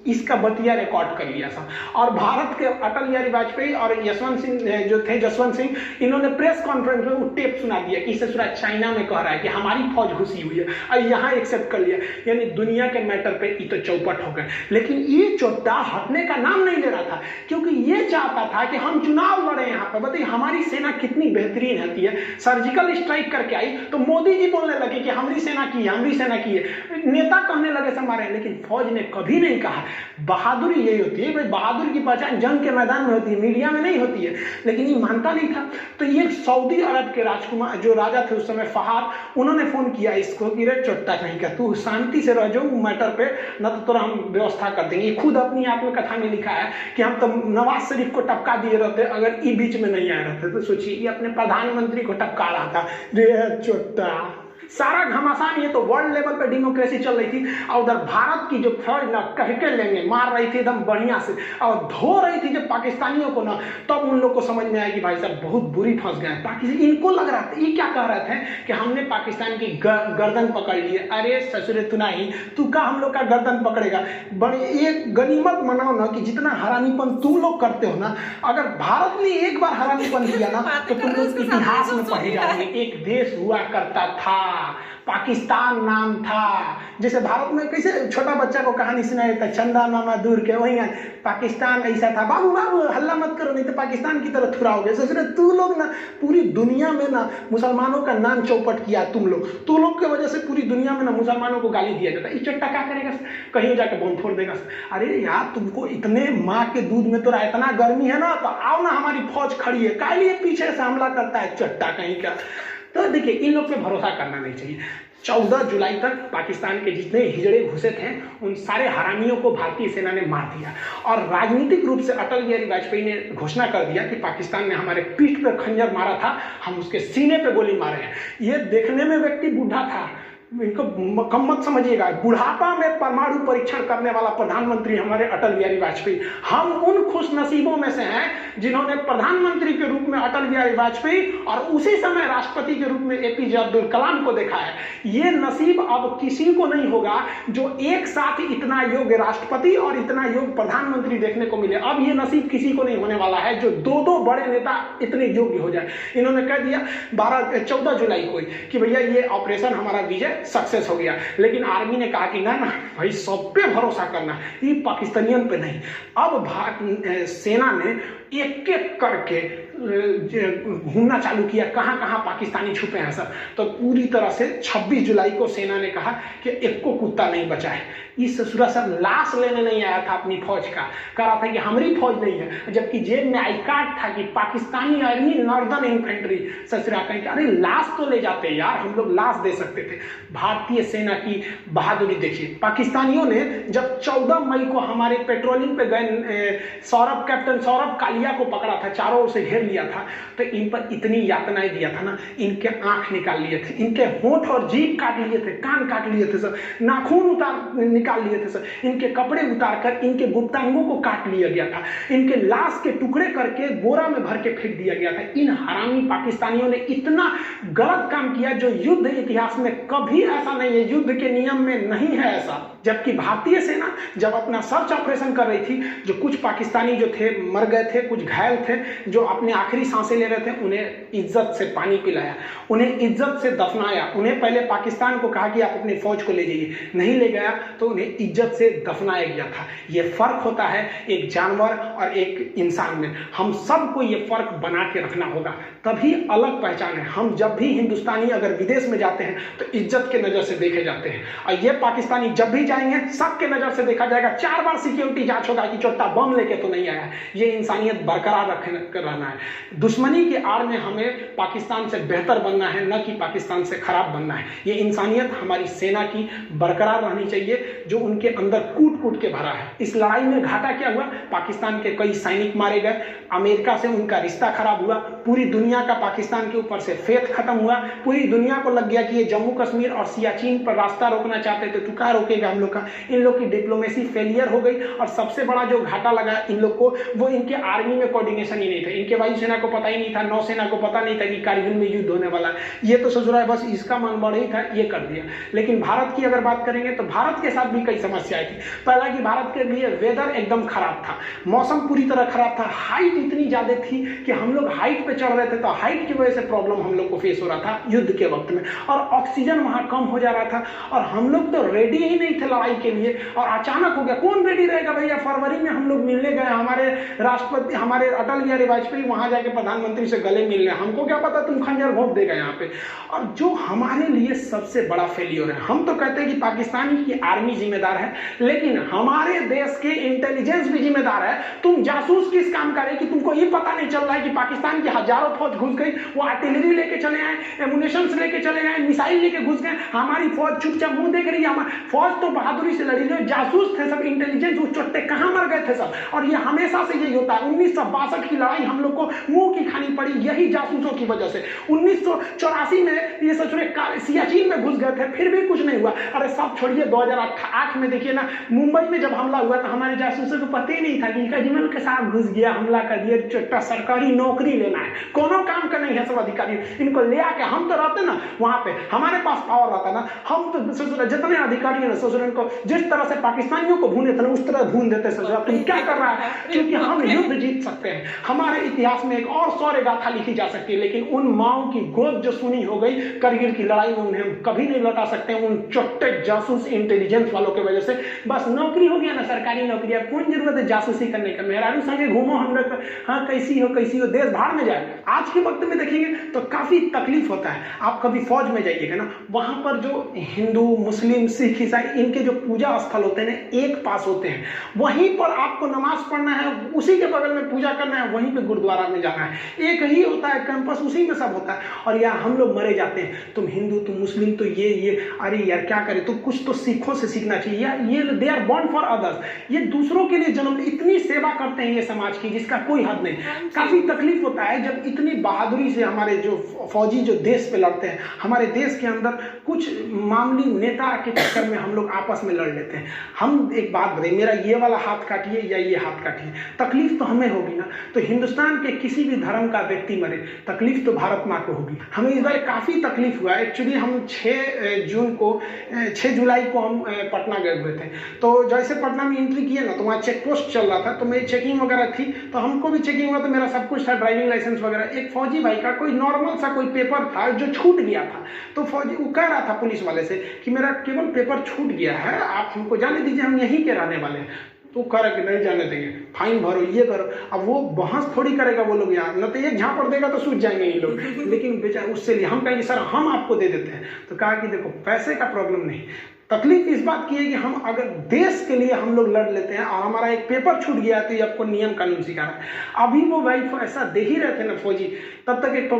इसका बतिया रिकॉर्ड कर लिया सब, और भारत के अटल बिहारी वाजपेयी और जसवंत सिंह इन्होंने प्रेस कॉन्फ्रेंस में वो टेप सुना दिया कि ससुरा चाइना में कह रहा है कि हमारी फौज घुसी हुई है, और यहाँ एक्सेप्ट कर लिया। यानी दुनिया के मैटर पे ये तो चौपट हो गए। लेकिन ये चोट्टा हटने का नाम नहीं ले रहा था, क्योंकि ये चाहता था कि हम चुनाव लड़े यहाँ पर। बताइए हमारी सेना कितनी बेहतरीन होती है, सर्जिकल स्ट्राइक करके आई तो मोदी जी बोलने लगे कि हमारी सेना की है, हमारी सेना की है, नेता कहने लगे सब हमारे। लेकिन फौज ने कभी नहीं कहा। बहादुरी यही होती है भाई, बहादुर की पहचान जंग के मैदान में होती है, मीडिया में नहीं होती है। लेकिन ये मानता नहीं था। तो ये सऊदी अरब के राजकुमार जो राजा थे उस समय फहाद, उन्होंने फोन किया इसको कि रे चोट्टा कहीं का, तू शांति से रह जाओ मैटर पे, न तो तुरंत हम व्यवस्था कर देंगे। खुद अपनी आत्मकथा में लिखा है कि हम तो नवाज शरीफ को टपका दिए रहते अगर ये बीच में नहीं आए रहते। तो सोचिए ये अपने प्रधानमंत्री को टपका रहा था, रे चोट्टा। सारा घमासान, ये तो वर्ल्ड लेवल पे डेमोक्रेसी चल रही थी, और उधर भारत की जो फौज ना कह के लेंगे मार रही थी एकदम बढ़िया से, और धो रही थी जब पाकिस्तानियों को ना, तब उन लोग को समझ में आया कि भाई साहब बहुत बुरी फंस गए। पाकिस्तान इनको लग रहा था, ये क्या कह रहे थे कि हमने पाकिस्तान की गर्दन पकड़ ली है। अरे ससुरे तू नहीं, तू का हम लोग का गर्दन पकड़ेगा। बड़ी एक गनीमत मनाओ ना कि जितना हरामीपन तुम लोग करते हो ना, अगर भारत ने एक बार हरामीपन किया ना तो तुम लोग इतिहास में पढ़े जाओगे। एक देश हुआ करता था पाकिस्तान नाम था। जैसे भारत में कैसे छोटा बच्चा को कहानी सुनाया जाता है, चंदा मामा दूर के, वही पाकिस्तान ऐसा था, बाबू बाबू हल्ला मत करो नहीं तो पाकिस्तान की तरफ थुराओगे। सोच रहे तू लोग ना पूरी दुनिया में ना मुसलमानों का नाम चौपट किया, तुम लोग की वजह से पूरी दुनिया में ना मुसलमानों को गाली दिया जाता है। इस चट्टा क्या करेगा, कहीं जाकर बम फोड़ देगा। अरे यार तुमको इतने माँ के दूध में तो इतना गर्मी है ना, तो आओ ना हमारी फौज खड़ी है, काहे लिए पीछे से हमला करता है चट्टा कहीं का। तो देखिए इन लोग पे भरोसा करना नहीं चाहिए। 14 जुलाई तक पाकिस्तान के जितने हिजड़े घुसे थे उन सारे हरामियों को भारतीय सेना ने मार दिया और राजनीतिक रूप से अटल बिहारी वाजपेयी ने घोषणा कर दिया कि पाकिस्तान ने हमारे पीठ पर खंजर मारा था, हम उसके सीने पे गोली मारे हैं। ये देखने में व्यक्ति बूढ़ा था, इनको कम मत समझिएगा, बुढ़ापा में परमाणु परीक्षण करने वाला प्रधानमंत्री हमारे अटल बिहारी वाजपेयी। हम उन खुश नसीबों में से हैं जिन्होंने प्रधानमंत्री के रूप में अटल बिहारी वाजपेयी और उसी समय राष्ट्रपति के रूप में एपीजे अब्दुल कलाम को देखा है। ये नसीब अब किसी को नहीं होगा जो एक साथ इतना योग्य राष्ट्रपति और इतना योग्य प्रधानमंत्री देखने को मिले। अब ये नसीब किसी को नहीं होने वाला है जो दो बड़े नेता इतने योग्य हो जाए। इन्होंने कह दिया 14 जुलाई को कि भैया ये ऑपरेशन हमारा विजय सक्सेस हो गया, लेकिन आर्मी ने कहा कि ना भाई सब पे भरोसा करना, ये पाकिस्तानियन पे नहीं। अब सेना ने एक एक करके घूमना चालू किया, कहां कहां पाकिस्तानी छुपे हैं सब। तो पूरी तरह से 26 जुलाई को सेना ने कहा कि एक को कुत्ता नहीं बचा है। इस ससुरा सब लाश लेने नहीं आया था अपनी फौज का, कह रहा था कि हमारी फौज नहीं है, जबकि जेब में आई कार्ड था कि पाकिस्तानी आर्मी नॉर्दर्न इन्फेंट्री। ससुरा कहीं अरे लाश तो ले जाते यार, हम लोग लाश दे सकते थे। भारतीय सेना की बहादुरी देखिए। पाकिस्तानियों ने जब 14 मई को हमारे पेट्रोलिंग पे गए कैप्टन सौरभ कालिया को पकड़ा था, चारों ओर से घेर लिया था, तो इन पर इतनी यातनाएं दिया था ना, इनके आंख निकाल लिए थे, इनके होंठ और जीभ काट लिए थे, कान काट लिए थे सब, नाखून निकाल लिए थे सब, इनके कपड़े उतार कर इनके गुप्तांगों को काट लिया गया था, इनके लाश के टुकड़े करके बोरा में भर के फेंक दिया गया था। इन हरामी पाकिस्तानियों ने इतना गलत काम किया जो युद्ध इतिहास में कभी ऐसा नहीं है, युद्ध के नियम में नहीं है ऐसा। जबकि भारतीय सेना जब अपना सर्च ऑपरेशन कर रही थी, जो कुछ पाकिस्तानी जो थे मर गए थे, कुछ घायल थे, जो अपने आखिरी सांसें ले रहे थे, उन्हें इज्जत से पानी पिलाया, उन्हें इज्जत से दफनाया। उन्हें पहले पाकिस्तान को कहा कि आप अपनी फौज को ले जाइए, नहीं ले गया तो उन्हें इज्जत से दफनाया गया था। यह फर्क होता है एक जानवर और एक इंसान में। हम सबको ये फर्क बना के रखना होगा, तभी अलग पहचान है। हम जब भी हिंदुस्तानी अगर विदेश में जाते हैं तो इज्जत के नजर से देखे जाते हैं, और ये पाकिस्तानी जब भी जाएंगे सबके नजर से देखा जाएगा। 4 बार सिक्योरिटी जांच होगा कि चोट्टा बम लेके तो नहीं आया। ये इंसानियत बरकरार रहना है। दुश्मनी की आड़ में हमें पाकिस्तान से बेहतर बनना है, न कि पाकिस्तान से खराब बनना है। ये इंसानियत हमारी सेना की बरकरार रहनी चाहिए, जो उनके अंदर कूट कूट के भरा है। इस लड़ाई में घाटा क्या हुआ? पाकिस्तान के कई सैनिक मारे गए, अमेरिका से उनका रिश्ता खराब हुआ, पूरी दुनिया का पाकिस्तान के ऊपर से फेथ खत्म हुआ, पूरी दुनिया को लग गया कि ये जम्मू कश्मीर और सियाचिन पर रास्ता रोकना चाहते थे, तो क्या रोकेगा हम लोग का? इन लोग की डिप्लोमेसी फेलियर हो गई, और सबसे बड़ा जो घाटा लगा इन लोग को, वो इनके आर्मी में कोऑर्डिनेशन ही नहीं था। इनके वायुसेना को पता ही नहीं था, नौसेना को पता नहीं था कि कारगिल में युद्ध होने वाला है। ये तो सोच रहा है बस इसका मन बढ़ ही था, ये कर दिया। लेकिन भारत की अगर बात करेंगे तो भारत के साथ भी कई समस्याएं थी। पहला कि भारत के लिए वेदर एकदम खराब था, मौसम पूरी तरह खराब था, हाइट इतनी ज्यादा थी कि हम लोग हाइट पे चढ़ रहे थे तो हाइट की वजह से प्रॉब्लम हम लोग को फेस हो रहा था युद्ध के वक्त में, और ऑक्सीजन वहां कम हो जा रहा था, और हम लोग तो रेडी ही नहीं थे लड़ाई के लिए। और अचानक हो गया, कौन रेडी रहेगा भैया? फरवरी में हम लोग मिलने गए, हमारे राष्ट्रपति हमारे अटल बिहारी वाजपेयी वहां जाके प्रधानमंत्री से गले मिलने, हमको क्या पता तुम खंजर घोंप देगा यहाँ पे। और जो हमारे लिए सबसे बड़ा फेलियर है, हम तो कहते हैं कि पाकिस्तानी की आर्मी जिम्मेदार है, लेकिन हमारे देश के इंटेलिजेंस भी जिम्मेदार है। तुम जासूस किस काम का रहे कि तुमको ये पता नहीं चल रहा है कि पाकिस्तान की हजारों फौज घुस गई, वो आर्टिलरी लेके चले आए, एमुनेशन लेके चले आए, मिसाइल लेके घुस गए, हमारी फौज चुपचाप मुंह देख रही है। हमारी फौज तो बहादुरी से लड़ी, जो जासूस थे सब, इंटेलिजेंस वो चोट्टे कहां मर गए थे सब। और ये हमेशा से यही होता है। 1962 की लड़ाई हम लोग को मुंह की खानी पड़ी यही जासूसों की वजह से। 1984 में ये सचुरे सियाचिन में घुस गए थे, फिर भी कुछ नहीं हुआ। अरे सब छोड़िए, 2008 में देखिए ना, मुंबई में जब हमला हुआ तो हमारे जासूसों को पता ही नहीं था कि इनका जिमल के साथ घुस गया, हमला कर दिया, चोट्टा सरकारी नौकरी लेना है, कोनो काम का नहीं है। सब अधिकारी इनको ले आके, हम तो रहते ना वहां पे, हमारे पास पावर रहता ना, हम तो जितने अधिकारी है ना सोच रहे दुश्मन को जिस तरह से पाकिस्तानियों को भूने थे उस तरह भून देते सर। तुम क्या कर रहा है? क्योंकि हम युद्ध जीत सकते हैं। हमारे इतिहास में एक और शौर्य गाथा लिखी जा सकती है, लेकिन उन माओ की गोद जो सुनी हो गई करगिल की लड़ाई में, उन्हें हम कभी नहीं लौटा सकते उन चोट्टे जासूस इंटेलिजेंस वालों की वजह से। बस नौकरी हो गया ना, सरकारी नौकरी, अब कौन जरूरत है जासूसी करने का? मेहरारू संगे घूमो, हम लोग हाँ कैसी हो देश भाड़ में जाए। आज के वक्त में देखेंगे तो काफी तकलीफ होता है। आप कभी फौज में जाइएगा ना, वहां पर जो हिंदू, मुस्लिम, सिख, ईसाई, इनके जो पूजा स्थल होते हैं ना, एक पास होते हैं। वहीं पर आपको नमाज पढ़ना है, उसी के बगल में पूजा करना है, वहीं पे गुरुद्वारा में जाना है, एक ही होता है कैंपस, उसी में सब होता है। और यहाँ हम लोग मरे जाते हैं, तुम हिंदू, तुम मुस्लिम, तो ये अरे यार क्या करें? तो कुछ तो सिखों से सीखना चाहिए यार। ये they are born for others, ये दूसरों के लिए जन्म, इतनी सेवा करते हैं ये समाज की जिसका कोई हद नहीं। काफी तकलीफ होता है जब इतनी बहादुरी से हमारे जो फौजी जो देश पे लड़ते हैं, हमारे देश के अंदर कुछ मामूली नेता के चक्कर में हम लोग आपस में लड़ लेते हैं। हम एक बात बताइए, मेरा ये वाला हाथ काटिए या ये हाथ काटिए, तकलीफ तो हमें होगी ना। तो हिंदुस्तान के किसी भी धर्म का व्यक्ति मरे, तकलीफ तो भारत माँ को होगी। हमें इस बार काफी तकलीफ हुआ। एक्चुअली हम 6 जुलाई को हम पटना गए हुए थे। तो जैसे पटना में एंट्री किए ना, तो वहाँ चेक पोस्ट चल रहा था, तो मेरी चेकिंग वगैरह थी, तो हमको भी चेकिंग हुआ, तो मेरा सब कुछ था, ड्राइविंग लाइसेंस वगैरह। एक फौजी भाई का कोई नॉर्मल सा कोई पेपर था जो छूट गया था, तो फौजी वो कह रहा था पुलिस वाले से कि मेरा केवल पेपर छूट गया है, आप हमको जाने दीजिए, हम यहीं के रहने वाले हैं। तो कह रहा कि नहीं जाने देंगे, फाइन भरो, ये करो। अब वो बहस थोड़ी करेगा वो लोग यहाँ, न तो एक झापड़ देगा तो सूझ जाएंगे ये लोग। लेकिन बेचारा उससे लिए हम कहेंगे सर हम आपको दे देते हैं। तो कहा कि देखो पैसे का प्रॉब्लम नहीं, तकलीफ इस बात की है कि हम अगर देश के लिए हम लोग लड़ लेते हैं और हमारा एक पेपर छूट गया तो ये आपको नियम कानून सिखा रहा है। अभी वो भाई ऐसा दे ही रहे थे ना फौजी, तब तक एक तो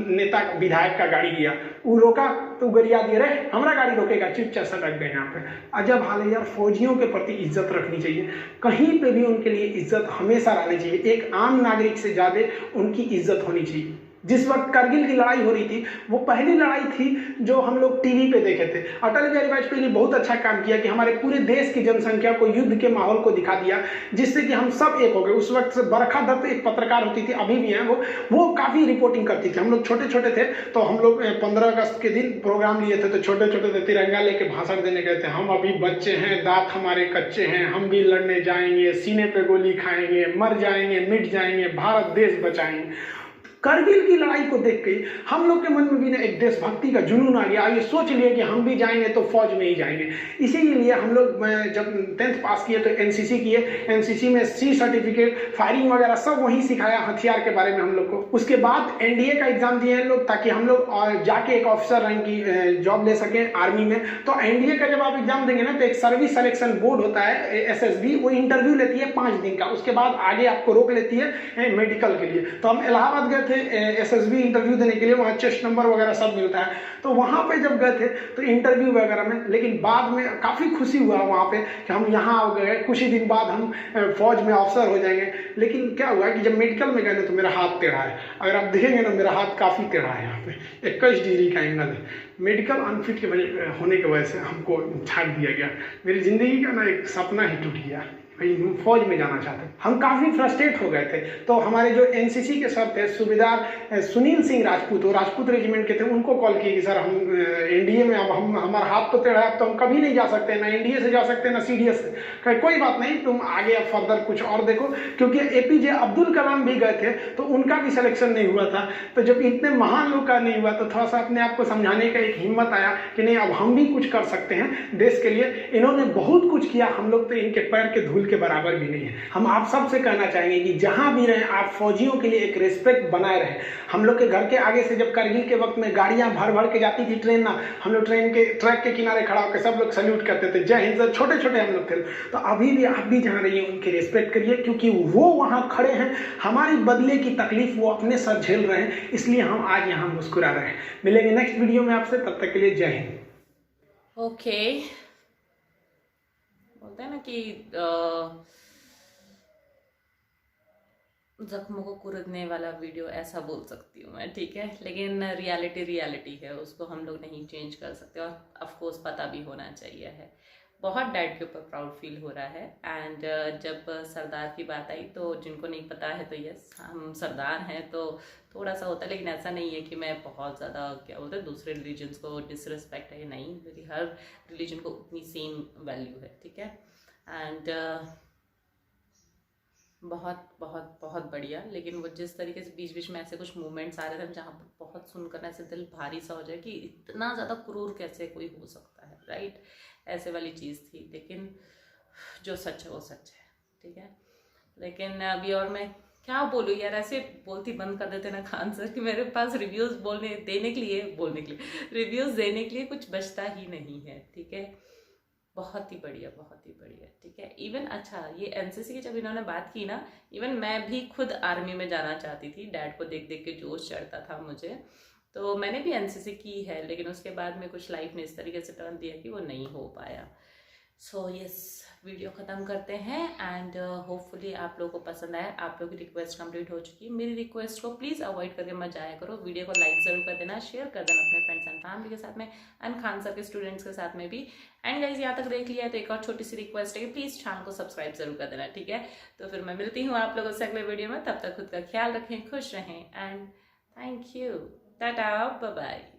नेता विधायक का गाड़ी गया, वो रोका तो गरिया दिए रहे हमारा गाड़ी रोकेगा, चुपचाप सटक गए। यहाँ पे अजब हाल है यार। फौजियों के प्रति इज्जत रखनी चाहिए, कहीं पे भी उनके लिए इज्जत हमेशा रहनी चाहिए। एक आम नागरिक से ज्यादा उनकी इज्जत होनी चाहिए। जिस वक्त करगिल की लड़ाई हो रही थी, वो पहली लड़ाई थी जो हम लोग टीवी पे देखे थे। अटल बिहारी वाजपेयी ने बहुत अच्छा काम किया कि हमारे पूरे देश की जनसंख्या को युद्ध के माहौल को दिखा दिया, जिससे कि हम सब एक हो गए। उस वक्त से बरखा दत्त एक पत्रकार होती थी, अभी भी है वो काफी रिपोर्टिंग करती थी। हम लोग छोटे छोटे थे, तो हम लोग 15 अगस्त के दिन प्रोग्राम लिए थे, तो छोटे छोटे थे, तिरंगा लेके भाषण देने गए थे। हम अभी बच्चे हैं, दांत हमारे कच्चे हैं, हम भी लड़ने जाएंगे, सीने पे गोली खाएंगे, मर जाएंगे, मिट जाएंगे, भारत देश बचाएंगे। करगिल की लड़ाई को देख के हम लोग के मन में भी ना एक देशभक्ति का जुनून आ गया। ये सोच लिए कि हम भी जाएंगे तो फौज में ही जाएंगे। इसीलिए हम लोग जब 10th पास किए तो एनसीसी किए। एनसीसी में सी सर्टिफिकेट, फायरिंग वगैरह सब वहीं सिखाया, हथियार के बारे में हम लोग को। उसके बाद एनडीए का एग्जाम दिए हैं लोग, ताकि हम लोग जाके एक ऑफिसर रैंक की जॉब ले सके आर्मी में। तो एनडीए का जब आप एग्जाम देंगे ना, तो एक सर्विस सिलेक्शन बोर्ड होता है एसएसबी, वो इंटरव्यू लेती है 5 दिन का। उसके बाद आगे आपको रोक लेती है मेडिकल के लिए। तो हम इलाहाबाद गए थे एसएसबी इंटरव्यू देने के लिए, वहाँ चेस्ट नंबर वगैरह सब मिलता है। तो वहाँ पे जब गए थे तो इंटरव्यू वगैरह में, लेकिन बाद में काफ़ी खुशी हुआ वहाँ पे कि हम यहाँ आ गए, कुछ ही दिन बाद हम फौज में ऑफिसर हो जाएंगे। लेकिन क्या हुआ कि जब मेडिकल में गए तो मेरा हाथ टेढ़ा है। अगर आप देखेंगे ना, मेरा हाथ काफ़ी टेढ़ा है, यहाँ पे 21 डिग्री का एंगल है। मेडिकल अनफिट के वजह होने की वजह से हमको छाट दिया गया। मेरी ज़िंदगी का ना एक सपना ही टूट गया, फौज में जाना चाहते। हम काफ़ी फ्रस्ट्रेट हो गए थे। तो हमारे जो एनसीसी के सर थे, सूबेदार सुनील सिंह राजपूत, वो राजपूत रेजिमेंट के थे, उनको कॉल किए कि सर हम एनडीए में, अब हम हमारा हाथ तो टेढ़ा है, अब तो हम कभी नहीं जा सकते, ना एनडीए से जा सकते ना सीडीएस से। कहे कोई बात नहीं, तुम आगे अब फर्दर कुछ और देखो। क्योंकि एपीजे अब्दुल कलाम भी गए थे, तो उनका भी सिलेक्शन नहीं हुआ था। तो जब इतने महान लोग का नहीं हुआ, तो थोड़ा सा अपने आप को समझाने का एक हिम्मत आया कि नहीं, अब हम भी कुछ कर सकते हैं देश के लिए। इन्होंने बहुत कुछ किया, हम लोग तो इनके पैर के धूल के बराबर भी नहीं है। हम आप सबसे कहना चाहेंगे कि जहां भी रहें, आप फौजियों के लिए एक रिस्पेक्ट बनाए रहें। हम लोग के घर के आगे से जब करगिल के वक्त में गाड़ियां भर भर के जाती थी, ट्रेन ना, हम लोग ट्रेन के ट्रैक के किनारे खड़ा होकर सब लोग सैल्यूट करते थे, जय हिंद। छोटे छोटे हम लोग थे। तो अभी भी आप भी जहां रहिए उनकी रिस्पेक्ट करिए, क्योंकि वो वहां खड़े हैं, हमारी बदले की तकलीफ वो अपने सर झेल रहे हैं, इसलिए हम आज यहाँ मुस्कुरा रहे हैं। मिलेंगे नेक्स्ट वीडियो में आपसे, तब तक के लिए जय हिंद। ओके, बोलते हैं ना कि जख्मों को कुरेदने वाला वीडियो, ऐसा बोल सकती हूँ मैं, ठीक है। लेकिन रियलिटी है, उसको हम लोग नहीं चेंज कर सकते, और ऑफ कोर्स पता भी होना चाहिए है। बहुत डैड के ऊपर प्राउड फील हो रहा है। एंड जब सरदार की बात आई तो जिनको नहीं पता है तो यस, हम सरदार हैं, तो थोड़ा सा होता है, लेकिन ऐसा नहीं है कि मैं बहुत ज़्यादा क्या बोलते हैं दूसरे रिलीजन्स को डिसरिस्पेक्ट है, नहीं, मेरी हर रिलीजन को उतनी सेम वैल्यू है, ठीक है। एंड बहुत बहुत बहुत बढ़िया। लेकिन वो जिस तरीके से बीच बीच में ऐसे कुछ मूवमेंट्स आ रहे थे जहाँ पर बहुत सुनकर ऐसे दिल भारी सा हो जाए कि इतना ज़्यादा क्रूर कैसे कोई हो सकता है, राइट, ऐसे वाली चीज़ थी। लेकिन जो सच है वो सच है, ठीक है। लेकिन अभी और मैं क्या बोलूँ यार, ऐसे बोलती बंद कर देते ना खान सर कि मेरे पास रिव्यूज़ देने के लिए रिव्यूज़ देने के लिए कुछ बचता ही नहीं है, ठीक है। बहुत ही बढ़िया, बहुत ही बढ़िया, ठीक है। इवन अच्छा, ये एनसीसी की जब इन्होंने बात की ना, इवन मैं भी खुद आर्मी में जाना चाहती थी, डैड को देख देख के जोश चढ़ता था मुझे, तो मैंने भी एनसीसी की है, लेकिन उसके बाद में कुछ लाइफ ने इस तरीके से टर्न दिया कि वो नहीं हो पाया। सो यस, वीडियो ख़त्म करते हैं एंड होपफुली आप लोगों को पसंद आया। आप लोगों की रिक्वेस्ट कंप्लीट हो चुकी है। मेरी रिक्वेस्ट को प्लीज़ अवॉइड करके मत जाया करो। वीडियो को लाइक ज़रूर कर देना, शेयर कर देना अपने फ्रेंड्स एंड फैमिली के साथ में, एंड खान सर के स्टूडेंट्स के साथ में भी। एंड गाइज, यहाँ तक देख लिया है तो एक और छोटी सी रिक्वेस्ट है कि प्लीज़ चैनल को सब्सक्राइब जरूर कर देना, ठीक है। तो फिर मैं मिलती हूँ आप लोगों से अगले वीडियो में। तब तक खुद का ख्याल रखें, खुश रहें, and thank you, tata, bye bye.